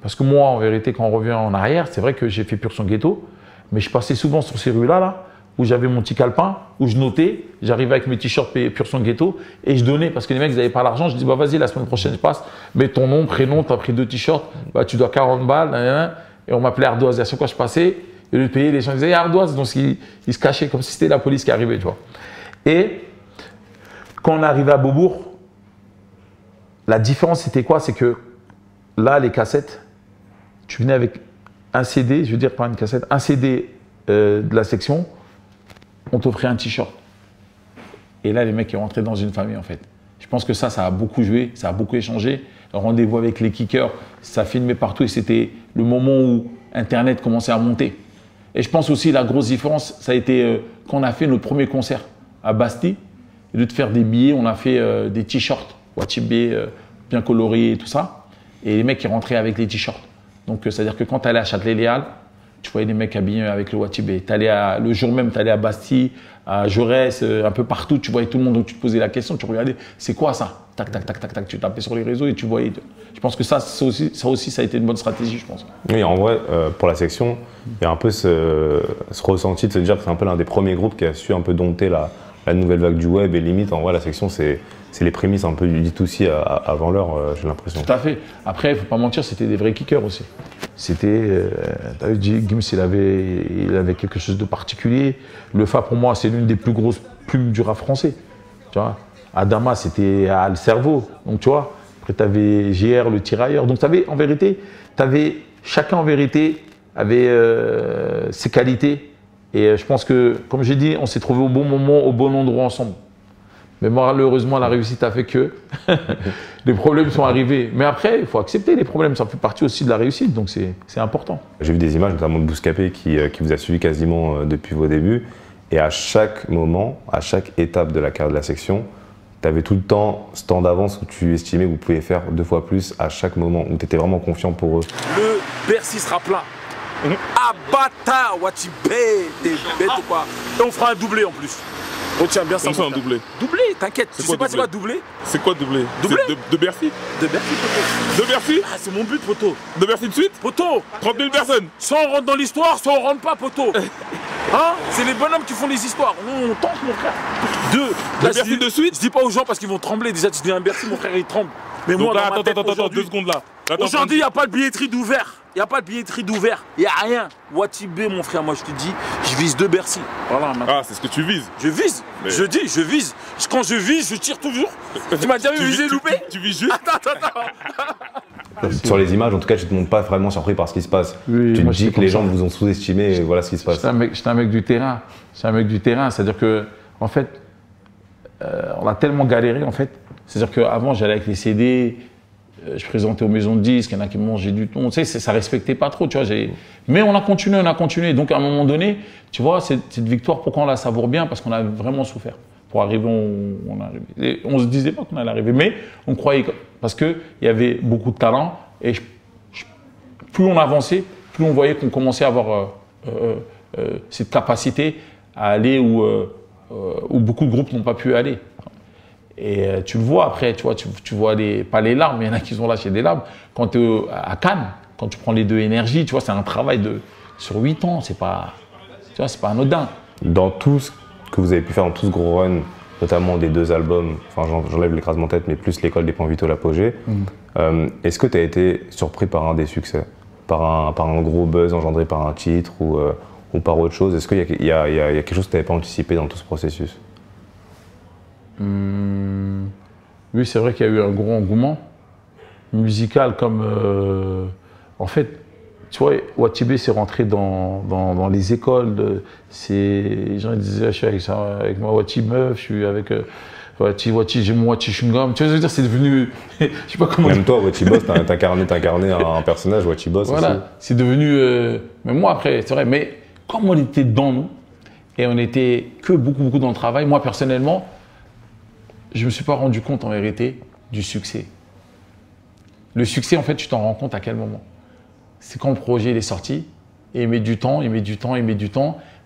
S2: parce que moi, en vérité, quand on revient en arrière, c'est vrai que j'ai fait Pur Sang Ghetto, mais je passais souvent sur ces rues-là, là, où j'avais mon petit calepin, où je notais, j'arrivais avec mes t-shirts Pur Sang Ghetto, et je donnais, parce que les mecs, ils n'avaient pas l'argent. Je dis, bah vas-y, la semaine prochaine, je passe, mets ton nom, prénom, tu as pris 2 t-shirts, bah, tu dois 40 balles, et on m'appelait Ardoise. Et à chaque fois, je passais, Et le pays, les gens disaient, il y a Ardoise, donc ils se cachaient comme si c'était la police qui arrivait, tu vois. Et quand on arrivait à Beaubourg, la différence c'était quoi? C'est que là, les cassettes, tu venais avec un CD, je veux dire pas une cassette, un CD de la section, on t'offrait un t-shirt. Et là, les mecs, ils rentraient dans une famille, en fait. Je pense que ça a beaucoup joué, ça a beaucoup échangé. Le rendez-vous avec les kickers, ça filmait partout et c'était le moment où Internet commençait à monter. Et je pense aussi la grosse différence, ça a été quand on a fait notre premier concert à Bastille. Au lieu de faire des billets, on a fait des t-shirts, Watibé, bien coloriés et tout ça. Et les mecs, ils rentraient avec les t-shirts. Donc, c'est-à-dire que quand tu allais à Châtelet-Léal, tu voyais des mecs habillés avec le Watibé. Le jour même, tu allais à Bastille, à Jaurès, un peu partout, tu voyais tout le monde, donc tu te posais la question, tu regardais, c'est quoi ça? Tac, tac, tac, tac, tac, tu tapais sur les réseaux et tu voyais. Je pense que ça aussi, ça a été une bonne stratégie, je pense.
S1: Oui, en vrai, pour la section, il y a un peu ce ressenti de se dire que c'est un peu l'un des premiers groupes qui a su un peu dompter la nouvelle vague du web et limite, en vrai, la section, c'est les prémices un peu du D2C avant l'heure, j'ai l'impression.
S2: Tout à fait. Après, il ne faut pas mentir, c'était des vrais kickers aussi. C'était, Gims, il avait quelque chose de particulier. Le Fa, pour moi, c'est l'une des plus grosses plumes du rap français. Tu vois, Adama, c'était le cerveau. Donc, tu vois, après, tu avais GR, le tirailleur. Donc, en vérité, chacun, en vérité, avait ses qualités. Et je pense que, comme j'ai dit, on s'est trouvé au bon moment, au bon endroit ensemble. Mais malheureusement, la réussite a fait que les problèmes sont arrivés. Mais après, il faut accepter les problèmes, ça fait partie aussi de la réussite, donc c'est important.
S1: J'ai vu des images, notamment de Bouscapé, qui vous a suivi quasiment depuis vos débuts. Et à chaque moment, à chaque étape de la carrière de la section, tu avais tout le temps ce temps d'avance où tu estimais que vous pouviez faire 2 fois plus à chaque moment, où tu étais vraiment confiant pour eux.
S3: Le Bercy sera plein. Ah bâtard, Watibé, t'es bête ou quoi? Et on fera un doublé en plus. Retiens bien ça.
S4: C'est un doublé.
S3: Doublé, t'inquiète. Tu sais pas c'est quoi doublé?
S4: C'est quoi doublé?
S3: Doublé
S4: de Bercy?
S3: De Bercy, poteau.
S4: De Bercy?
S3: Ah, c'est mon but, poteau.
S4: De Bercy de suite?
S3: Poteau.
S4: 30 000 personnes.
S3: Soit on rentre dans l'histoire, soit on rentre pas, poteau. Hein? C'est les bonhommes qui font les histoires. On tente, mon frère.
S4: De Bercy de suite?
S3: Je dis pas aux gens parce qu'ils vont trembler. Déjà, tu dis un Bercy, mon frère, il tremble. Mais
S4: donc
S3: moi,
S4: là, attends, 2 secondes là.
S3: Aujourd'hui, il n'y a pas de billetterie d'ouvert. Il n'y a pas de billetterie d'ouvert. Il n'y a rien. Watibé, mon frère, moi je te dis, je vise 2 Bercy. Voilà, maintenant.
S4: Ah, c'est ce que tu vises.
S3: Je vise. Mais... Je dis, je vise. Quand je vise, je tire toujours. Tu m'as déjà vu viser loupé?
S4: Tu vises juste?
S3: Attends.
S1: Sur les images, en tout cas, tu ne te montres pas vraiment surpris par ce qui se passe. Oui, tu te dis que les gens vous ont sous-estimé et voilà ce qui se passe.
S2: J'étais un mec du terrain. C'est-à-dire que, en fait, on a tellement galéré, en fait. C'est-à-dire qu'avant, j'allais avec les CD, je présentais aux maisons de disques, il y en a qui me mangeaient du thon. Tu sais, ça respectait pas trop, tu vois. Mais on a continué. Donc, à un moment donné, tu vois, cette victoire, pourquoi on la savoure bien? Parce qu'on a vraiment souffert. Pour arriver, on arrivait. On se disait pas qu'on allait arriver, mais on croyait parce qu'il y avait beaucoup de talent et plus on avançait, plus on voyait qu'on commençait à avoir cette capacité à aller où beaucoup de groupes n'ont pas pu aller. Et tu le vois après, tu vois pas les larmes, il y en a qui ont lâché des larmes. Quand tu es à Cannes, quand tu prends les 2 énergies, tu vois, c'est un travail sur 8 ans, c'est pas anodin.
S1: Dans tout ce que vous avez pu faire dans tout ce gros run, notamment des 2 albums, enfin j'enlève l'écrasement tête, mais plus l'école des points vitaux, l'apogée, est-ce que tu as été surpris par un des succès, par un gros buzz engendré par un titre ou par autre chose? Est-ce qu'il y a quelque chose que tu n'avais pas anticipé dans tout ce processus?
S2: Oui, c'est vrai qu'il y a eu un gros engouement musical comme en fait, tu vois, Watibé s'est rentré dans les écoles. Les gens disaient, je suis avec ma Wati meuf, je suis avec Wati, j'ai mon Wati chewing-gum. Tu vois, je veux dire, c'est devenu, je sais pas comment.
S1: Même toi, Wati Boss, t'as incarné un personnage, Wati Boss.
S2: Voilà, aussi. C'est devenu. Mais moi après, c'est vrai. Mais comme on était dans nous et on était que beaucoup dans le travail, moi personnellement, je me suis pas rendu compte en vérité du succès. Le succès, en fait, tu t'en rends compte à quel moment? C'est quand le projet il est sorti, et il met du temps.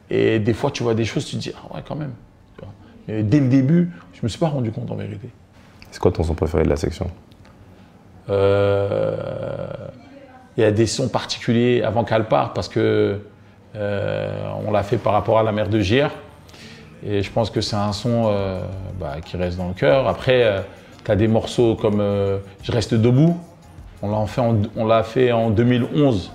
S2: Et des fois, tu vois des choses, tu te dis, ah ouais, quand même. Et dès le début, je ne me suis pas rendu compte en vérité.
S1: C'est quoi ton son préféré de la section?
S2: Il y a des sons particuliers avant qu'elle parte, parce que on l'a fait par rapport à la mère de JR. Et je pense que c'est un son qui reste dans le cœur. Après, tu as des morceaux comme Je reste debout. On l'a fait en 2011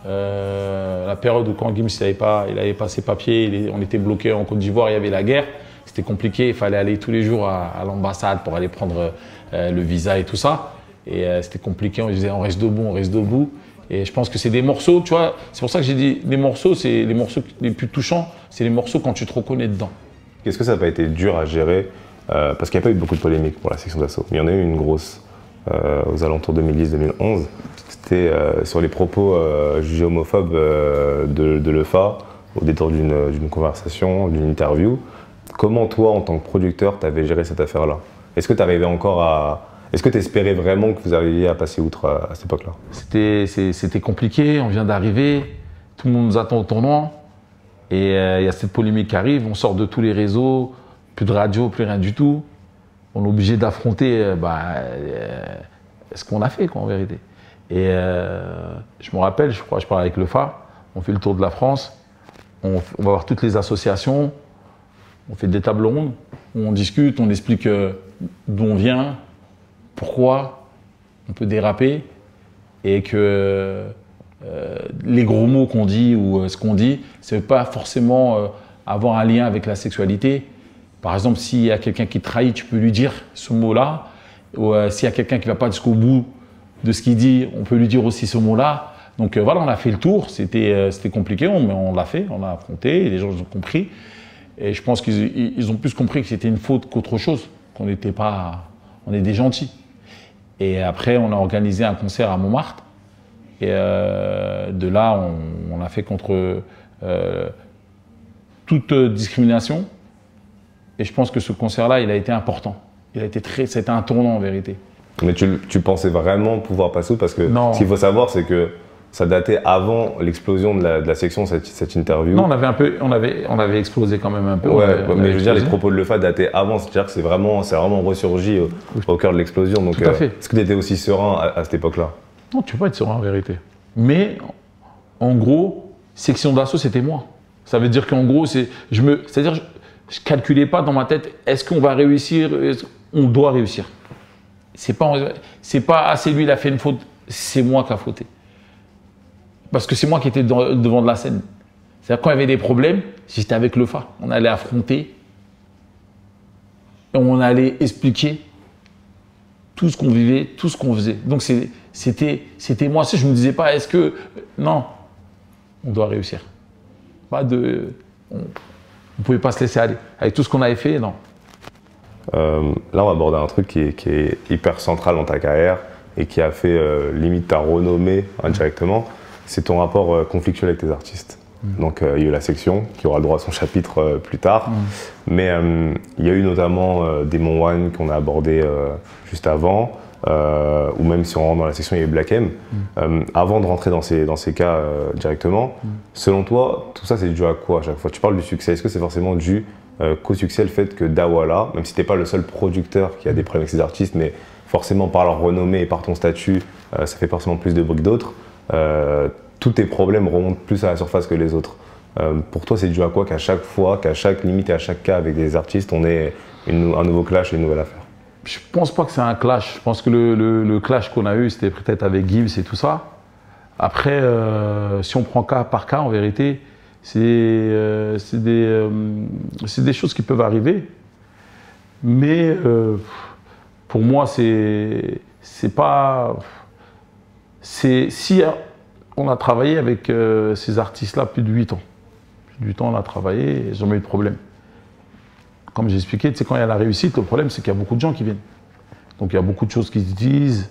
S2: La période où quand Gims il avait pas ses papiers, on était bloqué en Côte d'Ivoire, il y avait la guerre. C'était compliqué, il fallait aller tous les jours à l'ambassade pour aller prendre le visa et tout ça. Et c'était compliqué, on disait on reste debout, on reste debout. Et je pense que c'est des morceaux, tu vois, c'est pour ça que j'ai dit les morceaux, c'est les morceaux les plus touchants, c'est les morceaux quand tu te reconnais dedans.
S1: Est-ce que ça n'a pas été dur à gérer parce qu'il n'y a pas eu beaucoup de polémiques pour la section d'assaut. Il y en a eu une grosse aux alentours 2010-2011. C'était sur les propos jugés homophobes de l'EFA au détour d'une conversation, d'une interview. Comment toi, en tant que producteur, tu avais géré cette affaire-là? Est-ce que tu arrivais encore à... Est-ce que tu espérais vraiment que vous arriviez à passer outre à cette époque-là?
S2: C'était compliqué, on vient d'arriver, tout le monde nous attend au tournoi. Et il y a cette polémique qui arrive, on sort de tous les réseaux, plus de radio, plus rien du tout. On est obligé d'affronter ce qu'on a fait, quoi, en vérité. Et je me rappelle, je crois, je parlais avec le FA, on fait le tour de la France, on va voir toutes les associations, on fait des tables rondes, où on discute, on explique d'où on vient, pourquoi on peut déraper, et que les gros mots qu'on dit ou ce qu'on dit, ça ne veut pas forcément avoir un lien avec la sexualité. Par exemple, s'il y a quelqu'un qui trahit, tu peux lui dire ce mot-là. Ou s'il y a quelqu'un qui ne va pas jusqu'au bout de ce qu'il dit, on peut lui dire aussi ce mot-là. Donc voilà, on a fait le tour. C'était compliqué, mais on l'a fait, on a affronté, et les gens ont compris. Et je pense qu'ils ont plus compris que c'était une faute qu'autre chose, qu'on n'était pas... On est des gentils. Et après, on a organisé un concert à Montmartre. Et de là, on a fait contre toute discrimination. Et je pense que ce concert-là, il a été important. C'était un tournant en vérité. Mais
S1: tu pensais vraiment pouvoir passer parce que ce qu'il faut savoir, c'est que ça datait avant l'explosion de la section, cette interview.
S2: Non, on avait explosé quand même un peu.
S1: Ouais, mais je veux dire, les propos de l'EFA dataient avant, c'est-à-dire que c'est vraiment ressurgi au cœur de l'explosion. Donc, est-ce que tu étais aussi serein à cette époque-là?
S2: Non, tu peux pas être serein en vérité. Mais en gros, section d'assaut, c'était moi. Ça veut dire qu'en gros, c'est-à-dire, je calculais pas dans ma tête, est-ce qu'on va réussir? On doit réussir. C'est pas c'est lui, il a fait une faute, c'est moi qui a fauté. Parce que c'est moi qui étais devant de la scène. C'est-à-dire, quand il y avait des problèmes, j'étais avec le FA. On allait affronter et on allait expliquer tout ce qu'on vivait, tout ce qu'on faisait. Donc c'était moi. Je ne me disais pas, est-ce que... Non, on doit réussir. On ne pouvait pas se laisser aller. Avec tout ce qu'on avait fait, non.
S1: Là, on va aborder un truc qui est hyper central dans ta carrière et qui a fait limite ta renommée indirectement. C'est ton rapport conflictuel avec tes artistes. Donc il y a eu la section qui aura le droit à son chapitre plus tard. Mais il y a eu notamment Demon One qu'on a abordé juste avant, ou même si on rentre dans la section, il y a eu Black M. Avant de rentrer dans ces cas directement, selon toi, tout ça c'est dû à quoi à chaque fois? Tu parles du succès, est-ce que c'est forcément dû qu'au succès le fait que Dawoala, même si t'es pas le seul producteur qui a des problèmes avec ses artistes, mais forcément par leur renommée et par ton statut, ça fait forcément plus de bruit que d'autres. Tous tes problèmes remontent plus à la surface que les autres. Pour toi, c'est dû à quoi qu'à chaque fois, qu'à chaque limite et à chaque cas avec des artistes, on ait un nouveau clash et une nouvelle affaire?
S2: Je pense pas que c'est un clash. Je pense que le clash qu'on a eu, c'était peut-être avec Gims et tout ça. Après, si on prend cas par cas, en vérité, c'est des choses qui peuvent arriver. Mais pour moi, c'est pas... Si on a travaillé avec ces artistes-là plus de 8 ans. Plus de 8 ans, on a travaillé et ils n'ont jamais eu de problème. Comme j'ai expliqué, tu sais, quand il y a la réussite, le problème, c'est qu'il y a beaucoup de gens qui viennent. Donc, il y a beaucoup de choses qui se disent.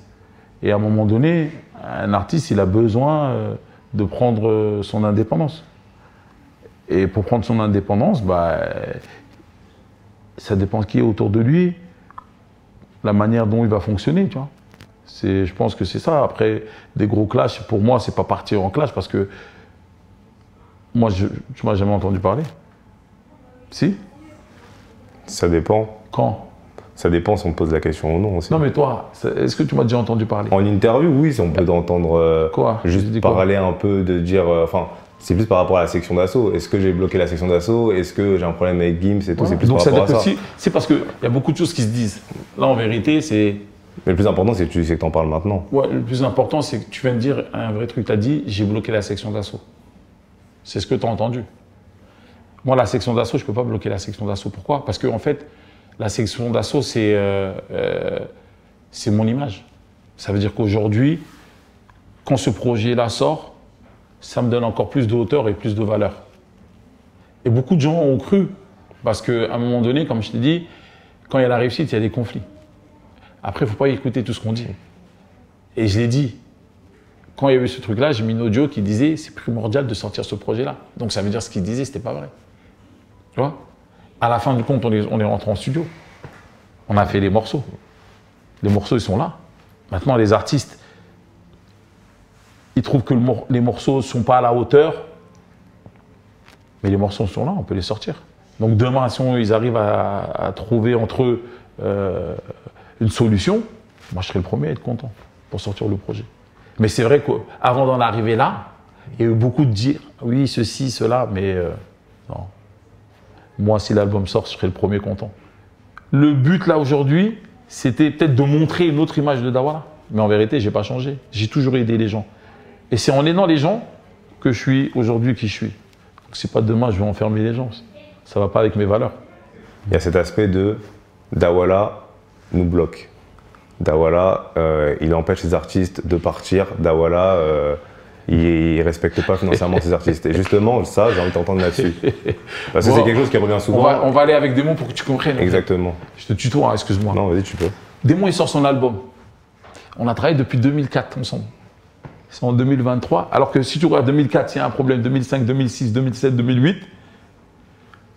S2: Et à un moment donné, un artiste, il a besoin de prendre son indépendance. Et pour prendre son indépendance, ça dépend qui est autour de lui, la manière dont il va fonctionner, tu vois. Je pense que c'est ça. Après, des gros clashs, pour moi, c'est pas partir en clash parce que moi, tu m'as jamais entendu parler. Si?
S1: Ça dépend.
S2: Quand?
S1: Ça dépend si on te pose la question ou non aussi.
S2: Non, mais toi, est-ce que tu m'as déjà entendu parler?
S1: En interview, oui, si on peut t'entendre juste parler un peu, de dire... Enfin, c'est plus par rapport à la section d'assaut. Est-ce que j'ai bloqué la section d'assaut? Est-ce que j'ai un problème avec Gims et tout? C'est plus
S2: donc
S1: par rapport à ça.
S2: C'est parce qu'il y a beaucoup de choses qui se disent. Là, en vérité, c'est
S1: Mais le plus important, c'est que tu sais que tu en parles maintenant.
S2: Ouais, le plus important, c'est que tu viens de dire un vrai truc. Tu as dit, j'ai bloqué la section d'assaut. C'est ce que tu as entendu. Moi, la section d'assaut, je ne peux pas bloquer la section d'assaut. Pourquoi? Parce qu'en fait, la section d'assaut, c'est mon image. Ça veut dire qu'aujourd'hui, quand ce projet-là sort, ça me donne encore plus de hauteur et plus de valeur. Et beaucoup de gens ont cru. Parce qu'à un moment donné, comme je t'ai dit, quand il y a la réussite, il y a des conflits. Après, il ne faut pas écouter tout ce qu'on dit. Et je l'ai dit. Quand il y a eu ce truc-là, j'ai mis une audio qui disait c'est primordial de sortir ce projet-là. Donc ça veut dire ce qu'il disait, c'était pas vrai. Tu vois? À la fin du compte, on est rentré en studio. On a fait les morceaux. Les morceaux, ils sont là. Maintenant, les artistes, ils trouvent que les morceaux ne sont pas à la hauteur. Mais les morceaux sont là, on peut les sortir. Donc demain, si ils arrivent à trouver entre eux une solution, moi je serai le premier à être content pour sortir le projet. Mais c'est vrai qu'avant d'en arriver là, il y a eu beaucoup de dire oui, ceci, cela, mais non. Moi, si l'album sort, je serai le premier content. Le but là aujourd'hui, c'était peut-être de montrer une autre image de Dawola. Mais en vérité, je n'ai pas changé. J'ai toujours aidé les gens. Et c'est en aidant les gens que je suis aujourd'hui qui je suis. Donc c'est pas demain, je vais enfermer les gens. Ça ne va pas avec mes valeurs.
S1: Il y a cet aspect de Dawola nous bloque. Dawola, il empêche les artistes de partir. Dawola, il ne respecte pas financièrement ses artistes. Et justement, ça, j'ai envie de t'entendre là-dessus. Parce que c'est quelque chose qui revient souvent.
S2: On va aller avec Démon pour que tu comprennes.
S1: Exactement.
S2: Je te tutoie, excuse-moi.
S1: Non, vas-y, tu peux.
S2: Démon, il sort son album. On a travaillé depuis 2004 ensemble. C'est en 2023. Alors que si tu regardes 2004, il y a un problème. 2005, 2006, 2007, 2008.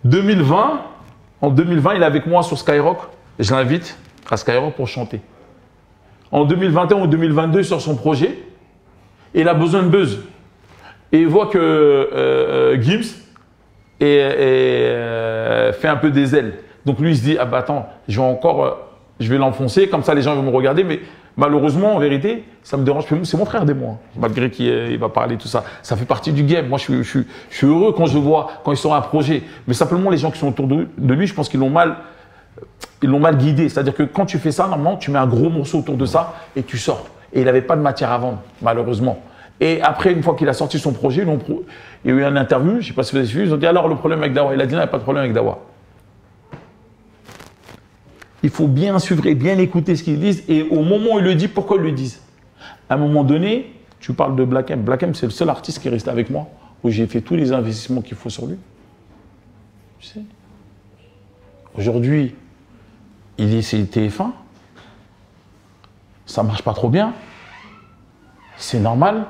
S2: 2020, en 2020, il est avec moi sur Skyrock. Et je l'invite à Skyrock pour chanter. En 2021 ou 2022, il sort son projet. Et il a besoin de buzz. Et il voit que Gims fait un peu des ailes. Donc lui, il se dit, ah bah attends, je vais l'enfoncer, comme ça les gens vont me regarder. Mais malheureusement, en vérité, ça me dérange plus. C'est mon frère des moi, malgré qu'il va parler tout ça. Ça fait partie du game. Moi, je suis heureux quand je vois, quand il sort un projet. Mais simplement, les gens qui sont autour de lui, je pense qu'ils l'ont mal guidé. C'est-à-dire que quand tu fais ça, normalement, tu mets un gros morceau autour de ça et tu sors. Et il n'avait pas de matière à vendre, malheureusement. Et après, une fois qu'il a sorti son projet, il y a eu une interview, je ne sais pas si vous avez suivi, ils ont dit alors le problème avec Dawa. Il a dit non, il n'y a pas de problème avec Dawa. Il faut bien suivre et bien écouter ce qu'ils disent. Et au moment où ils le disent, pourquoi ils le disent? À un moment donné, tu parles de Black M. Black M, c'est le seul artiste qui est resté avec moi, où j'ai fait tous les investissements qu'il faut sur lui. Tu sais. Aujourd'hui, il est TF1. Ça ne marche pas trop bien. C'est normal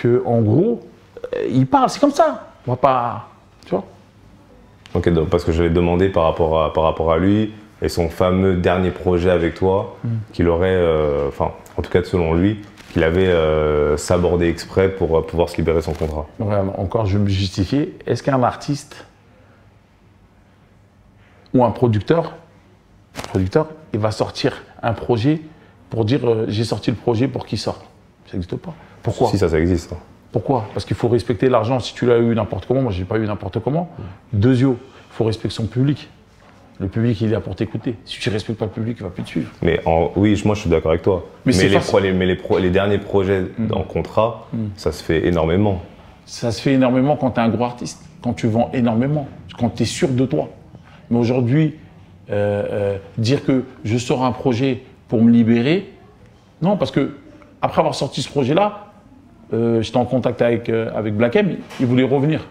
S2: qu'en gros, il parle. C'est comme ça. On va pas. Tu vois?
S1: Ok, donc, parce que je l'ai demandé par rapport à lui et son fameux dernier projet avec toi, qu'il aurait, enfin, en tout cas selon lui, qu'il avait sabordé exprès pour pouvoir se libérer son contrat.
S2: Ouais, encore, je vais me justifier. Est-ce qu'un artiste ou un producteur, il va sortir un projet pour dire j'ai sorti le projet pour qu'il sorte? Ça n'existe pas. Pourquoi?
S1: Si, ça existe. Ça.
S2: Pourquoi? Parce qu'il faut respecter l'argent. Si tu l'as eu n'importe comment, moi je n'ai pas eu n'importe comment. Deuxièmement, il faut respecter son public. Le public, il est là pour t'écouter. Si tu ne respectes pas le public, il ne va plus te suivre.
S1: Mais oui, moi je suis d'accord avec toi. Mais les derniers projets en contrat, ça se fait énormément.
S2: Ça se fait énormément quand tu es un gros artiste, quand tu vends énormément, quand tu es sûr de toi. Mais aujourd'hui, dire que je sors un projet pour me libérer, non, parce que après avoir sorti ce projet-là, j'étais en contact avec Black M, il voulait revenir.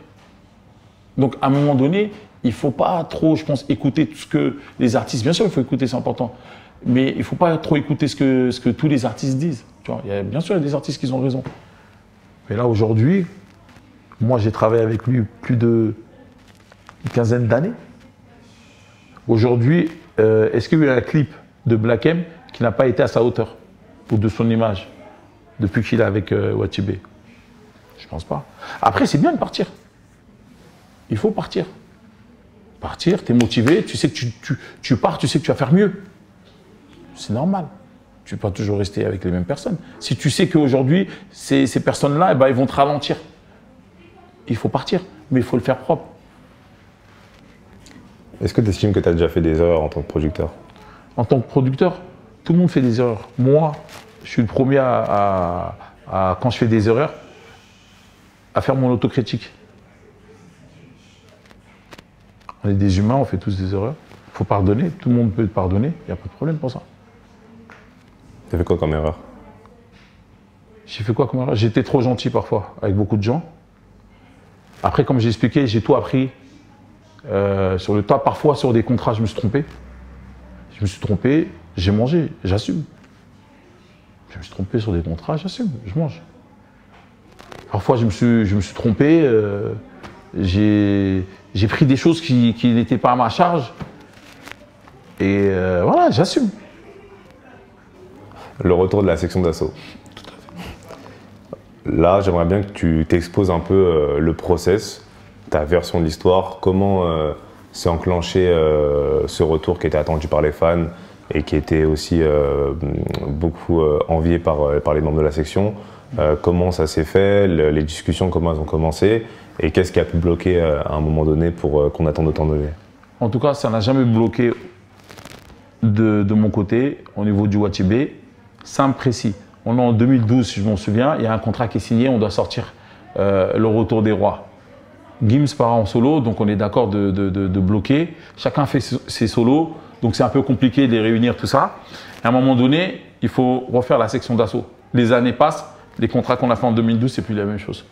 S2: Donc à un moment donné, il ne faut pas trop, je pense, écouter tout ce que les artistes, bien sûr il faut écouter, c'est important, mais il ne faut pas trop écouter ce que tous les artistes disent. Tu vois, bien sûr, il y a des artistes qui ont raison. Mais là aujourd'hui, moi j'ai travaillé avec lui plus d'une quinzaine d'années. Aujourd'hui, est-ce qu'il y a eu un clip de Black M qui n'a pas été à sa hauteur ou de son image depuis qu'il est avec Watibé? Je pense pas. Après, c'est bien de partir. Il faut partir. Partir, tu es motivé, tu sais que tu pars, tu sais que tu vas faire mieux. C'est normal. Tu ne peux pas toujours rester avec les mêmes personnes. Si tu sais qu'aujourd'hui, ces personnes-là, eh ben, ils vont te ralentir. Il faut partir, mais il faut le faire propre.
S1: Est-ce que tu estimes que tu as déjà fait des erreurs en tant que producteur?
S2: En tant que producteur, Tout le monde fait des erreurs. Moi, je suis le premier quand je fais des erreurs, à faire mon autocritique. On est des humains, on fait tous des erreurs. Il faut pardonner, tout le monde peut pardonner, il n'y a pas de problème pour ça.
S1: Tu as fait quoi comme erreur?
S2: J'ai fait quoi comme erreur? J'étais trop gentil parfois avec beaucoup de gens. Après, comme j'ai expliqué, j'ai tout appris sur le tas. Parfois, sur des contrats, je me suis trompé. Je me suis trompé, j'ai mangé, j'assume. Je me suis trompé sur des contrats, j'assume, je mange. Parfois, je me suis trompé, j'ai pris des choses qui n'étaient pas à ma charge. Et voilà, j'assume.
S1: Le retour de la section d'assaut. Là, j'aimerais bien que tu t'exposes un peu le process, ta version de l'histoire, comment s'est enclenché ce retour qui était attendu par les fans et qui était aussi beaucoup envié par les membres de la section. Comment ça s'est fait, les discussions, comment elles ont commencé et qu'est-ce qui a pu bloquer à un moment donné pour qu'on attende autant de données?
S2: En tout cas, ça n'a jamais bloqué de mon côté au niveau du Wachibé. Simple, précis. On est en 2012, si je m'en souviens, il y a un contrat qui est signé, on doit sortir le retour des rois. Gims part en solo, donc on est d'accord de bloquer. Chacun fait ses solos, donc c'est un peu compliqué de les réunir, tout ça. À un moment donné, il faut refaire la section d'assaut. Les années passent, les contrats qu'on a fait en 2012, c'est plus la même chose.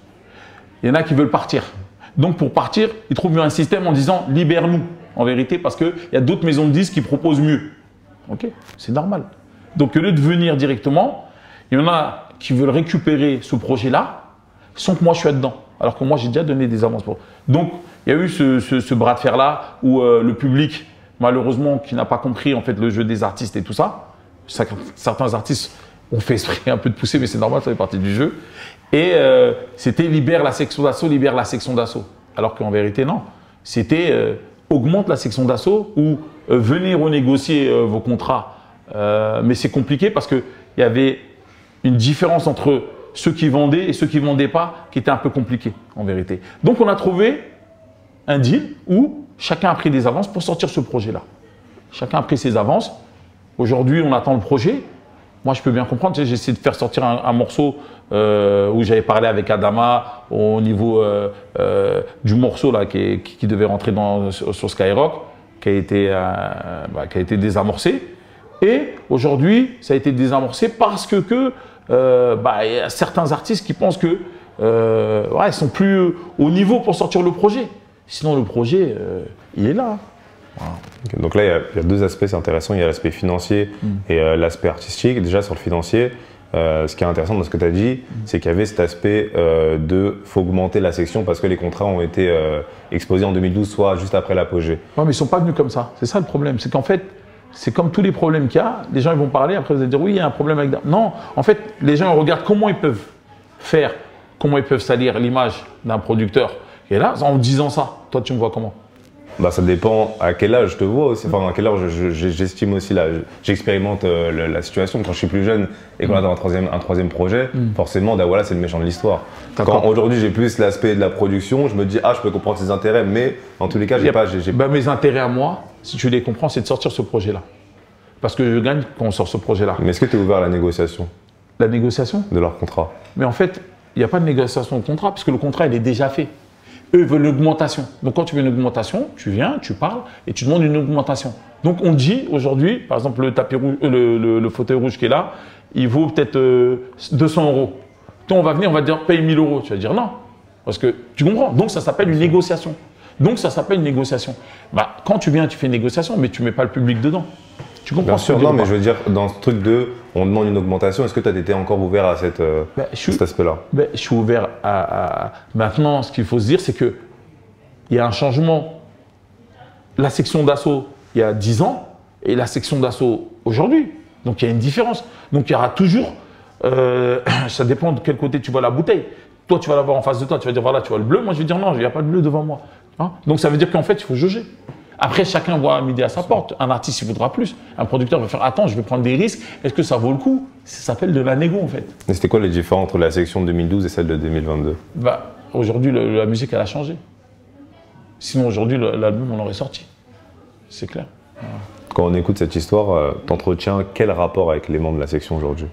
S2: Il y en a qui veulent partir. Donc pour partir, ils trouvent un système en disant « libère-nous » en vérité, parce qu'il y a d'autres maisons de disques qui proposent mieux. Ok, c'est normal. Donc au lieu de venir directement, il y en a qui veulent récupérer ce projet-là sans que moi je sois dedans. Alors que moi j'ai déjà donné des avances pour. Donc il y a eu ce bras de fer-là où le public, malheureusement, qui n'a pas compris en fait le jeu des artistes et tout ça. Certains artistes ont fait esprit un peu de pousser, mais c'est normal, ça fait partie du jeu. Et c'était libère la section d'assaut, libère la section d'assaut. Alors qu'en vérité, non. C'était augmente la section d'assaut ou venez renégocier vos contrats. Mais c'est compliqué parce qu'il y avait une différence entre ceux qui vendaient et ceux qui ne vendaient pas qui était un peu compliqué en vérité. Donc on a trouvé un deal où chacun a pris des avances pour sortir ce projet-là. Chacun a pris ses avances. Aujourd'hui, on attend le projet. Moi, je peux bien comprendre. Tu sais, j'ai essayé de faire sortir un morceau où j'avais parlé avec Adama au niveau du morceau là, qui devait rentrer sur Skyrock, qui a été désamorcé. Et aujourd'hui, ça a été désamorcé parce que y a certains artistes qui pensent que ils sont plus au niveau pour sortir le projet. Sinon, le projet, il est là. Voilà.
S1: Okay, donc là, il y a deux aspects, c'est intéressant. Il y a l'aspect financier et l'aspect artistique. Déjà, sur le financier, ce qui est intéressant dans ce que tu as dit, c'est qu'il y avait cet aspect faut augmenter la section parce que les contrats ont été exposés en 2012, soit juste après l'apogée.
S2: Non, mais ils ne sont pas venus comme ça. C'est ça le problème. C'est qu'en fait, c'est comme tous les problèmes qu'il y a. Les gens ils vont parler, après vous allez dire oui, il y a un problème avec... Non, en fait, les gens regardent comment ils peuvent faire, comment ils peuvent salir l'image d'un producteur. Et là, en disant ça, toi, tu me vois comment?
S1: Bah, ça dépend à quel âge je te vois aussi, enfin à quel âge j'estime aussi, j'expérimente la situation. Quand je suis plus jeune et qu'on a dans un troisième projet, forcément, voilà, c'est le méchant de l'histoire. Quand aujourd'hui j'ai plus l'aspect de la production, je me dis, je peux comprendre ses intérêts, mais en tous les cas, j'ai pas...
S2: mes intérêts à moi, si tu les comprends, c'est de sortir ce projet-là. Parce que je gagne quand on sort ce projet-là.
S1: Mais est-ce que tu es ouvert à la négociation?
S2: La négociation?
S1: De leur contrat.
S2: Mais en fait, il n'y a pas de négociation de contrat, puisque le contrat, il est déjà fait. Eux, ils veulent une augmentation. Donc, quand tu veux une augmentation, tu viens, tu parles et tu demandes une augmentation. Donc, on dit aujourd'hui, par exemple, le tapis rouge, le fauteuil rouge qui est là, il vaut peut-être 200 €. Toi, on va venir, on va te dire, paye 1 000 €. Tu vas dire non. Parce que tu comprends. Donc, ça s'appelle une négociation. Bah, quand tu viens, tu fais une négociation, mais tu ne mets pas le public dedans. Tu comprends?
S1: Bien sûr, non, mais je veux dire, dans ce truc on demande une augmentation, est-ce que tu as été encore ouvert à cet aspect-là?
S2: Je suis ouvert à... Maintenant, ce qu'il faut se dire, c'est qu'il y a un changement. La section d'assaut, il y a 10 ans, et la section d'assaut aujourd'hui. Donc, il y a une différence. Donc, il y aura toujours... ça dépend de quel côté tu vois la bouteille. Toi, tu vas l'avoir en face de toi, tu vas dire, voilà, tu vois le bleu. Moi, je vais dire, non, il n'y a pas de bleu devant moi. Hein? Donc, ça veut dire qu'en fait, il faut jauger. Après, chacun voit midi à sa porte. Un artiste, il voudra plus. Un producteur va faire, attends, je vais prendre des risques. Est-ce que ça vaut le coup? Ça s'appelle de la négo, en fait.
S1: Et c'était quoi les différences entre la section de 2012 et celle de 2022?
S2: Bah, aujourd'hui, la musique, elle a changé. Sinon, aujourd'hui, l'album, on l'aurait sorti. C'est clair. Voilà.
S1: Quand on écoute cette histoire, t'entretiens quel rapport avec les membres de la section aujourd'hui?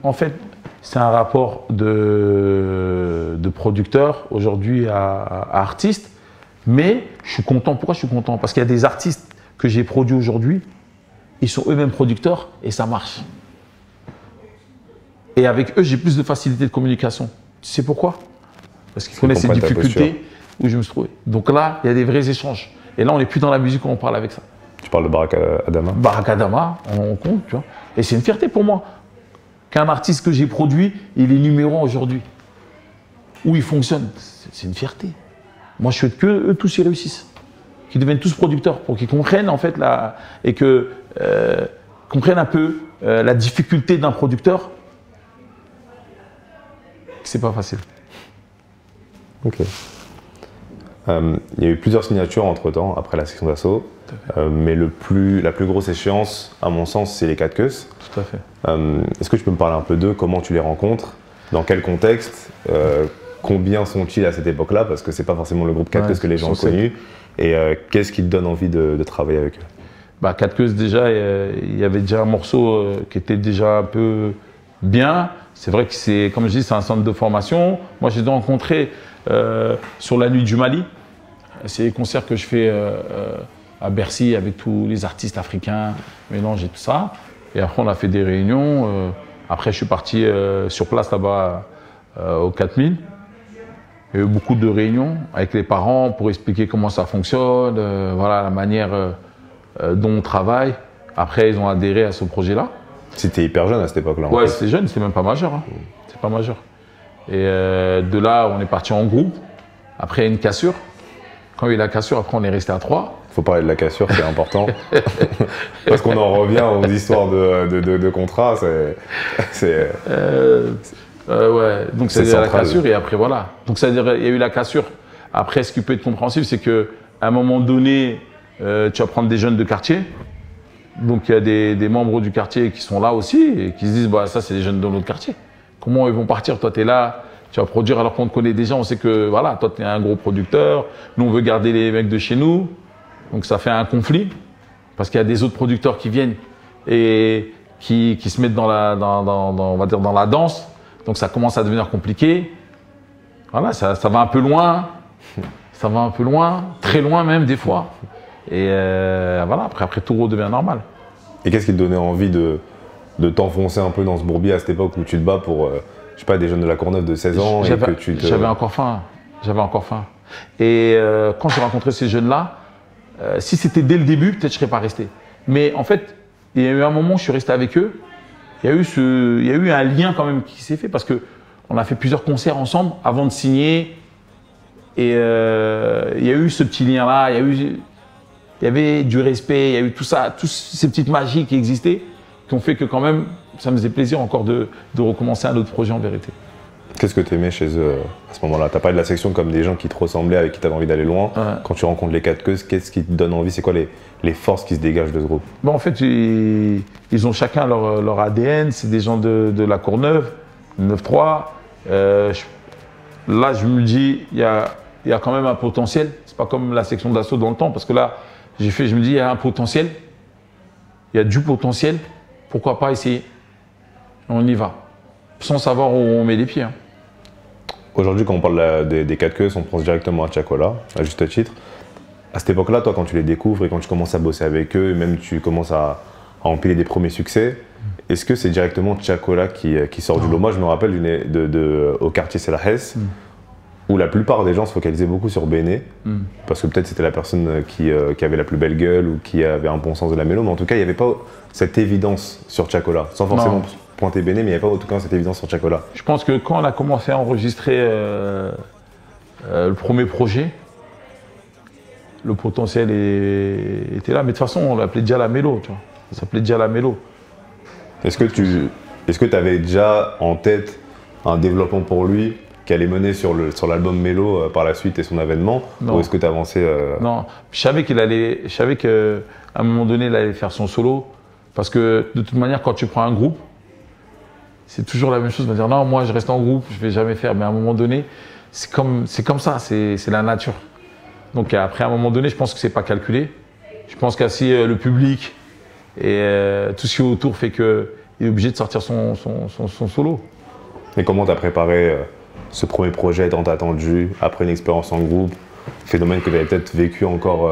S2: En fait, c'est un rapport de producteur aujourd'hui à artiste. Mais je suis content. Pourquoi je suis content? Parce qu'il y a des artistes que j'ai produits aujourd'hui, ils sont eux-mêmes producteurs et ça marche. Et avec eux, j'ai plus de facilité de communication. Tu sais pourquoi? Parce qu'ils connaissent ces difficultés où je me suis trouvé. Donc là, il y a des vrais échanges. Et là, on n'est plus dans la musique où on parle avec ça.
S1: Tu parles de Barak Adama?
S2: Barak Adama, on compte, tu vois. Et c'est une fierté pour moi qu'un artiste que j'ai produit, il est numéro 1 aujourd'hui. Où il fonctionne. C'est une fierté. Moi, je souhaite que eux tous ils réussissent. Qu'ils deviennent tous producteurs pour qu'ils comprennent en fait et que comprennent un peu la difficulté d'un producteur. C'est pas facile.
S1: Ok. Il y a eu plusieurs signatures entre-temps, après la section d'assaut. Mais la plus grosse échéance, à mon sens, c'est les 4 queues.
S2: Tout à fait.
S1: Est-ce que tu peux me parler un peu d'eux? Comment tu les rencontres? Dans quel contexte? Combien sont-ils à cette époque-là? Parce que c'est pas forcément le groupe 4 queues que les gens ont connu. Et qu'est-ce qui te donne envie de travailler avec eux?
S2: 4 queues, déjà, il y avait déjà un morceau qui était déjà un peu bien. C'est vrai que c'est, comme je dis, c'est un centre de formation. Moi, je les ai rencontrés sur la nuit du Mali. C'est les concerts que je fais à Bercy avec tous les artistes africains, mélange et tout ça. Et après, on a fait des réunions. Après, je suis parti sur place là-bas au 4000. Il y a eu beaucoup de réunions avec les parents pour expliquer comment ça fonctionne, voilà, la manière dont on travaille. Après, ils ont adhéré à ce projet-là.
S1: C'était hyper jeune à cette époque-là.
S2: Ouais, c'était jeune, c'était même pas majeur. Hein. C'est pas majeur. Et de là, on est parti en groupe. Après, il y a une cassure. Quand il y a eu la cassure, après, on est resté à 3.
S1: Il faut parler de la cassure, c'est important. Parce qu'on en revient aux histoires de contrats.
S2: Ouais, donc c'est-à-dire la cassure et après voilà. Donc c'est-à-dire il y a eu la cassure. Après, ce qui peut être compréhensible, c'est qu'à un moment donné, tu vas prendre des jeunes de quartier. Donc il y a des membres du quartier qui sont là aussi et qui se disent bah ça c'est des jeunes de notre quartier. Comment ils vont partir? Toi tu es là, tu vas produire alors qu'on te connaît déjà, on sait que voilà, toi tu es un gros producteur, nous on veut garder les mecs de chez nous. Donc ça fait un conflit parce qu'il y a des autres producteurs qui viennent et qui se mettent on va dire dans la danse. Donc ça commence à devenir compliqué. Voilà, ça va un peu loin. Ça va un peu loin, très loin même des fois. Et voilà, après tout redevient normal.
S1: Et qu'est-ce qui te donnait envie de t'enfoncer un peu dans ce bourbier à cette époque où tu te bats pour, je sais pas, des jeunes de la Courneuve de 16 ans et que tu te...
S2: J'avais encore faim. J'avais encore faim. Et quand j'ai rencontré ces jeunes-là, si c'était dès le début, peut-être je serais pas resté. Mais en fait, il y a eu un moment où je suis resté avec eux. Il y a eu un lien quand même qui s'est fait parce qu'on a fait plusieurs concerts ensemble avant de signer. Et il y a eu ce petit lien-là, il y avait du respect, il y a eu tout ça, toutes ces petites magies qui existaient, qui ont fait que quand même, ça me faisait plaisir encore de recommencer un autre projet en vérité.
S1: Qu'est-ce que tu aimais chez eux à ce moment-là? Tu as parlé de la section comme des gens qui te ressemblaient, avec qui tu avais envie d'aller loin. Ouais. Quand tu rencontres les 4 queues, qu'est-ce qui te donne envie? C'est quoi les forces qui se dégagent de ce groupe?
S2: Bon, en fait, ils ont chacun leur ADN. C'est des gens de la Courneuve, 9-3. Là, je me dis, il y a quand même un potentiel. C'est pas comme la section d'assaut dans le temps, parce que là, je me dis, il y a un potentiel. Il y a du potentiel. Pourquoi pas essayer? On y va. Sans savoir où on met les pieds. Hein.
S1: Aujourd'hui, quand on parle des 4 queues, on pense directement à Tchakola, à juste titre. À cette époque-là, toi, quand tu les découvres et quand tu commences à bosser avec eux, et même tu commences à empiler des premiers succès, est-ce que c'est directement Tchakola qui sort du lot? Moi, je me rappelle au quartier Selahès, où la plupart des gens se focalisaient beaucoup sur Béné, parce que peut-être c'était la personne qui avait la plus belle gueule ou qui avait un bon sens de la mélo, mais en tout cas, il n'y avait pas cette évidence sur Tchakola, sans forcément pointer Béné, mais il n'y avait pas en tout cas cette évidence sur Tchakola.
S2: Je pense que quand on a commencé à enregistrer le premier projet, le potentiel était là, mais de toute façon, on l'appelait déjà la mélo, tu vois. Ça s'appelait déjà la mélo.
S1: Est-ce que tu avais déjà en tête un développement pour lui qui allait mener sur l'album Mélo par la suite et son avènement? Ou est-ce que tu avançais
S2: Non, je savais qu'à un moment donné, il allait faire son solo. Parce que de toute manière, quand tu prends un groupe, c'est toujours la même chose. On va dire non, moi je reste en groupe, je ne vais jamais faire. Mais à un moment donné, c'est comme ça, c'est la nature. Donc après, à un moment donné, je pense que ce n'est pas calculé. Je pense qu'aussi le public Et tout ce qui est autour fait qu'il est obligé de sortir son solo.
S1: Et comment tu as préparé ce premier projet tant attendu, après une expérience en groupe, phénomène que tu avais peut-être vécu encore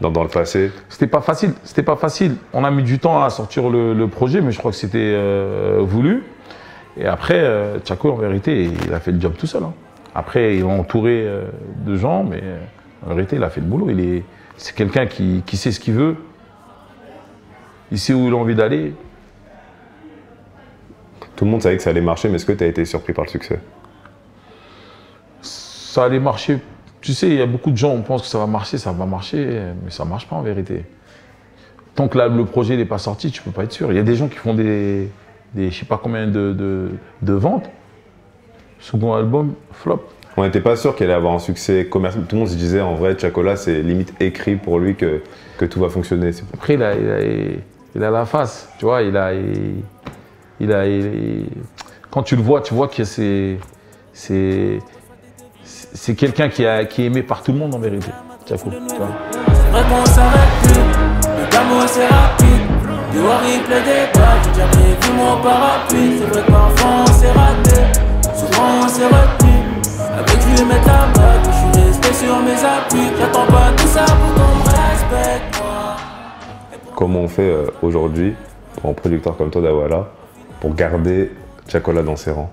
S1: dans le passé?
S2: C'était pas facile. On a mis du temps à sortir le projet, mais je crois que c'était voulu. Et après, Tchako, en vérité, il a fait le job tout seul. Hein. Après, il est entouré de gens, mais en vérité, il a fait le boulot. C'est quelqu'un qui sait ce qu'il veut. Il sait où il a envie d'aller.
S1: Tout le monde savait que ça allait marcher, mais est-ce que tu as été surpris par le succès?
S2: Ça allait marcher. Tu sais, il y a beaucoup de gens, on pense que ça va marcher, mais ça ne marche pas en vérité. Tant que le projet n'est pas sorti, tu ne peux pas être sûr. Il y a des gens qui font des je ne sais pas combien de ventes. Second album, flop.
S1: On n'était pas sûr qu'il allait avoir un succès commercial. Tout le monde se disait, en vrai, Tchakola, c'est limite écrit pour lui que tout va fonctionner.
S2: Après, il a la face, tu vois, quand tu le vois, tu vois que c'est quelqu'un qui est aimé par tout le monde en vérité, Tchako.
S5: C'est vrai qu'on s'arrête plus, le gamin c'est rapide. Dehors il pleut des balles, j'ai déjà prévu mon parapluie. C'est vrai que parfois on s'est raté, souvent on s'est retenu. Avec lui mettre la bague, je suis resté sur mes appuis. J'attends pas tout ça pour qu'on me respecte, moi.
S1: Comment on fait aujourd'hui, pour un producteur comme toi, Daouala, pour garder Tchakola dans ses rangs?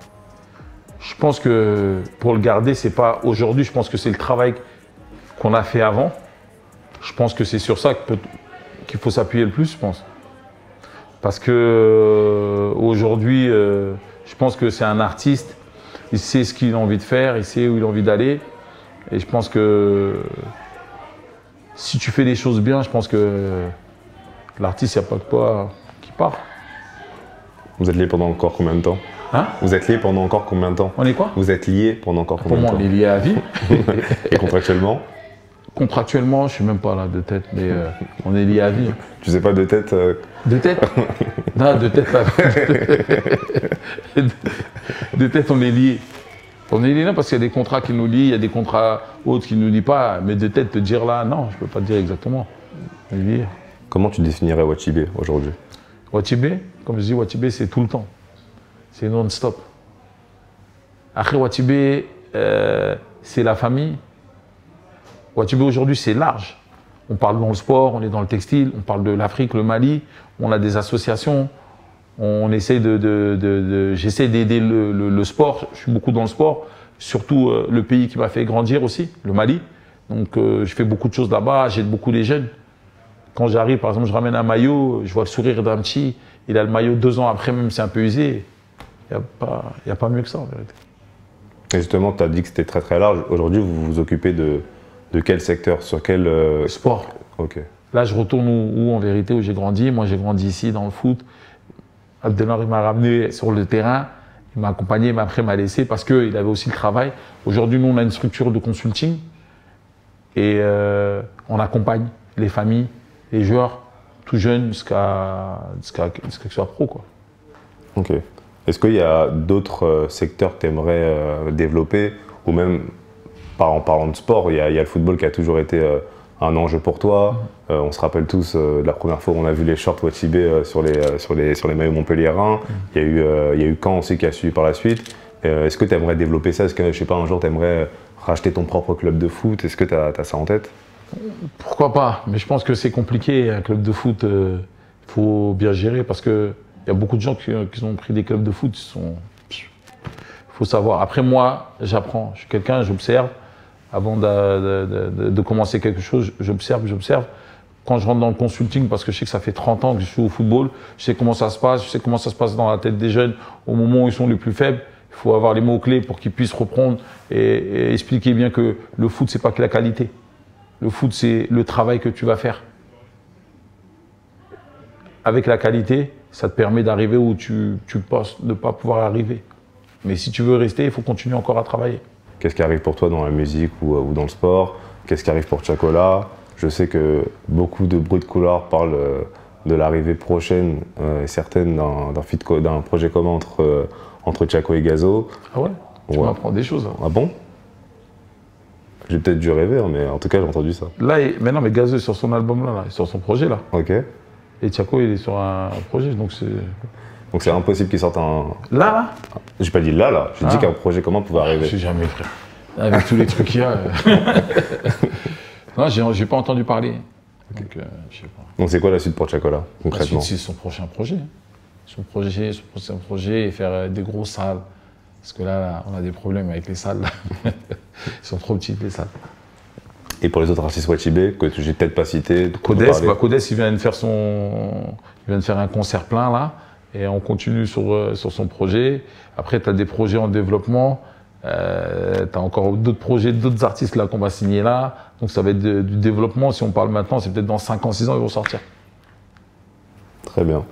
S2: Je pense que pour le garder, c'est pas aujourd'hui, je pense que c'est le travail qu'on a fait avant. Je pense que c'est sur ça qu'il faut s'appuyer le plus, je pense. Parce que aujourd'hui, je pense que c'est un artiste, il sait ce qu'il a envie de faire, il sait où il a envie d'aller. Et je pense que si tu fais des choses bien, je pense que l'artiste, il n'y a pas que toi qui part.
S1: Vous êtes liés pendant encore combien de temps?
S2: Hein?
S1: Vous êtes liés pendant encore combien de temps?
S2: On est quoi?
S1: Vous êtes liés pendant encore combien de temps?
S2: Pour moi, on est liés à vie.
S1: Et contractuellement?
S2: Contractuellement, je ne suis même pas là de tête, mais on est liés à vie.
S1: Tu sais pas de tête
S2: De tête? Non, de tête, là. De tête, on est liés. On est liés là parce qu'il y a des contrats qui nous lient, il y a des contrats autres qui ne nous lient pas. Mais de tête, te dire là, non, je ne peux pas te dire exactement. On est liés.
S1: Comment tu définirais Wachibé aujourd'hui?
S2: Wachibé, comme je dis, Wachibé, c'est tout le temps. C'est non-stop. Après, Wachibé, c'est la famille. Wachibé, aujourd'hui, c'est large. On parle dans le sport, on est dans le textile, on parle de l'Afrique, le Mali, on a des associations, on essaie j'essaie d'aider le sport, je suis beaucoup dans le sport, surtout le pays qui m'a fait grandir aussi, le Mali. Donc je fais beaucoup de choses là-bas, j'aide beaucoup les jeunes. Quand j'arrive, par exemple, je ramène un maillot, je vois le sourire d'un petit, il a le maillot 2 ans après, même c'est un peu usé. Il n'y a pas mieux que ça en vérité.
S1: Et justement, tu as dit que c'était très très large. Aujourd'hui, vous vous occupez de quel secteur? Sur quel
S2: sport.
S1: Ok.
S2: Là, je retourne où en vérité, où j'ai grandi. Moi, j'ai grandi ici, dans le foot. Abdelhar, il m'a ramené sur le terrain. Il m'a accompagné, mais après, il m'a laissé parce qu'il avait aussi le travail. Aujourd'hui, nous, on a une structure de consulting. Et on accompagne les familles, les joueurs, tout jeunes, jusqu'à ce que ce soit pro, quoi.
S1: Ok. Est-ce qu'il y a d'autres secteurs que tu aimerais développer? Ou même, en parlant de sport, il y a le football qui a toujours été un enjeu pour toi. On se rappelle tous de la première fois où on a vu les shorts Wachibé sur les maillots montpelliérains. Il y a eu Caen aussi qui a suivi par la suite. Est-ce que tu aimerais développer ça? Est-ce que, je sais pas, un jour tu aimerais racheter ton propre club de foot? Est-ce que tu as ça en tête?
S2: Pourquoi pas? Mais je pense que c'est compliqué, un club de foot. Il faut bien gérer parce que il y a beaucoup de gens qui ont pris des clubs de foot. Il faut savoir. Après, moi, j'apprends. Je suis quelqu'un, j'observe. Avant de commencer quelque chose, j'observe. Quand je rentre dans le consulting, parce que je sais que ça fait 30 ans que je suis au football, je sais comment ça se passe, je sais comment ça se passe dans la tête des jeunes au moment où ils sont les plus faibles. Il faut avoir les mots-clés pour qu'ils puissent reprendre et expliquer bien que le foot, c'est pas que la qualité. Le foot, c'est le travail que tu vas faire. Avec la qualité, ça te permet d'arriver où tu penses ne pas pouvoir arriver. Mais si tu veux rester, il faut continuer encore à travailler.
S1: Qu'est-ce qui arrive pour toi dans la musique ou dans le sport? Qu'est-ce qui arrive pour Tchakola? Je sais que beaucoup de bruits de couloir parlent de l'arrivée prochaine et certaine d'un projet commun entre Tchako et Gazo.
S2: Ah ouais? Tu m'apprends des choses. Hein.
S1: Ah bon? J'ai peut-être dû rêver, mais en tout cas, j'ai entendu ça.
S2: Là, mais Gazo est sur son album là, sur son projet là.
S1: Ok.
S2: Et Thiago, il est sur un projet, donc c'est...
S1: Donc c'est impossible qu'il sorte un...
S2: Là.
S1: J'ai pas dit là. J'ai dit qu'un projet commun pouvait
S2: Je
S1: arriver.
S2: sais jamais, frère. Avec tous les trucs qu'il y a. Non, j'ai pas entendu parler. Donc, je sais pas.
S1: Donc c'est quoi la suite pour Tiakola, concrètement?
S2: Ensuite, c'est son prochain projet. Son prochain projet, et faire des grosses salles. Parce que là, on a des problèmes avec les salles. Ils sont trop petites, les salles.
S1: Et pour les autres artistes Wachibé, que j'ai peut-être pas cité.
S2: Codes, il vient de faire un concert plein là, et on continue sur son projet. Après, tu as des projets en développement, tu as encore d'autres projets, d'autres artistes là qu'on va signer là. Donc ça va être du développement. Si on parle maintenant, c'est peut-être dans 5 ans, 6 ans, ils vont sortir.
S1: Très bien.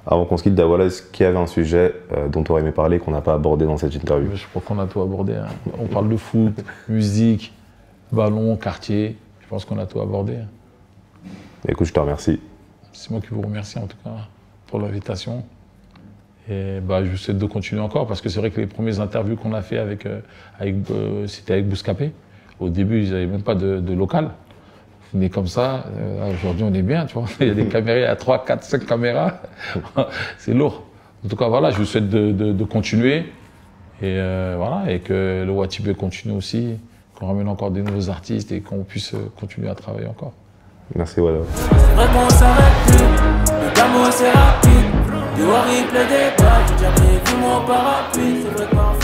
S1: Avant qu'on se quitte, Dawoula, est-ce qu'il y avait un sujet dont tu aurais aimé parler qu'on n'a pas abordé dans cette interview?
S2: Je crois qu'on a tout abordé. Hein. On parle de foot, musique, ballon, quartier. Je pense qu'on a tout abordé.
S1: Écoute, je te remercie.
S2: C'est moi qui vous remercie en tout cas pour l'invitation. Et bah, je vous souhaite de continuer encore parce que c'est vrai que les premières interviews qu'on a fait c'était avec Bouscapé. Au début, ils n'avaient même pas de local. On est comme ça. Aujourd'hui, on est bien, tu vois. Il y a des caméras, il y a 3, 4, 5 caméras. C'est lourd. En tout cas, voilà, je vous souhaite de continuer. Et voilà, et que le Wachibé continue aussi, qu'on ramène encore des nouveaux artistes et qu'on puisse continuer à travailler encore.
S1: Merci, Wada.
S5: C'est vrai qu'on s'arrête plus, le Gamo c'est rapide. Du Wari pleut des balles, j'ai déjà prévu mon parapluie. C'est vrai qu'on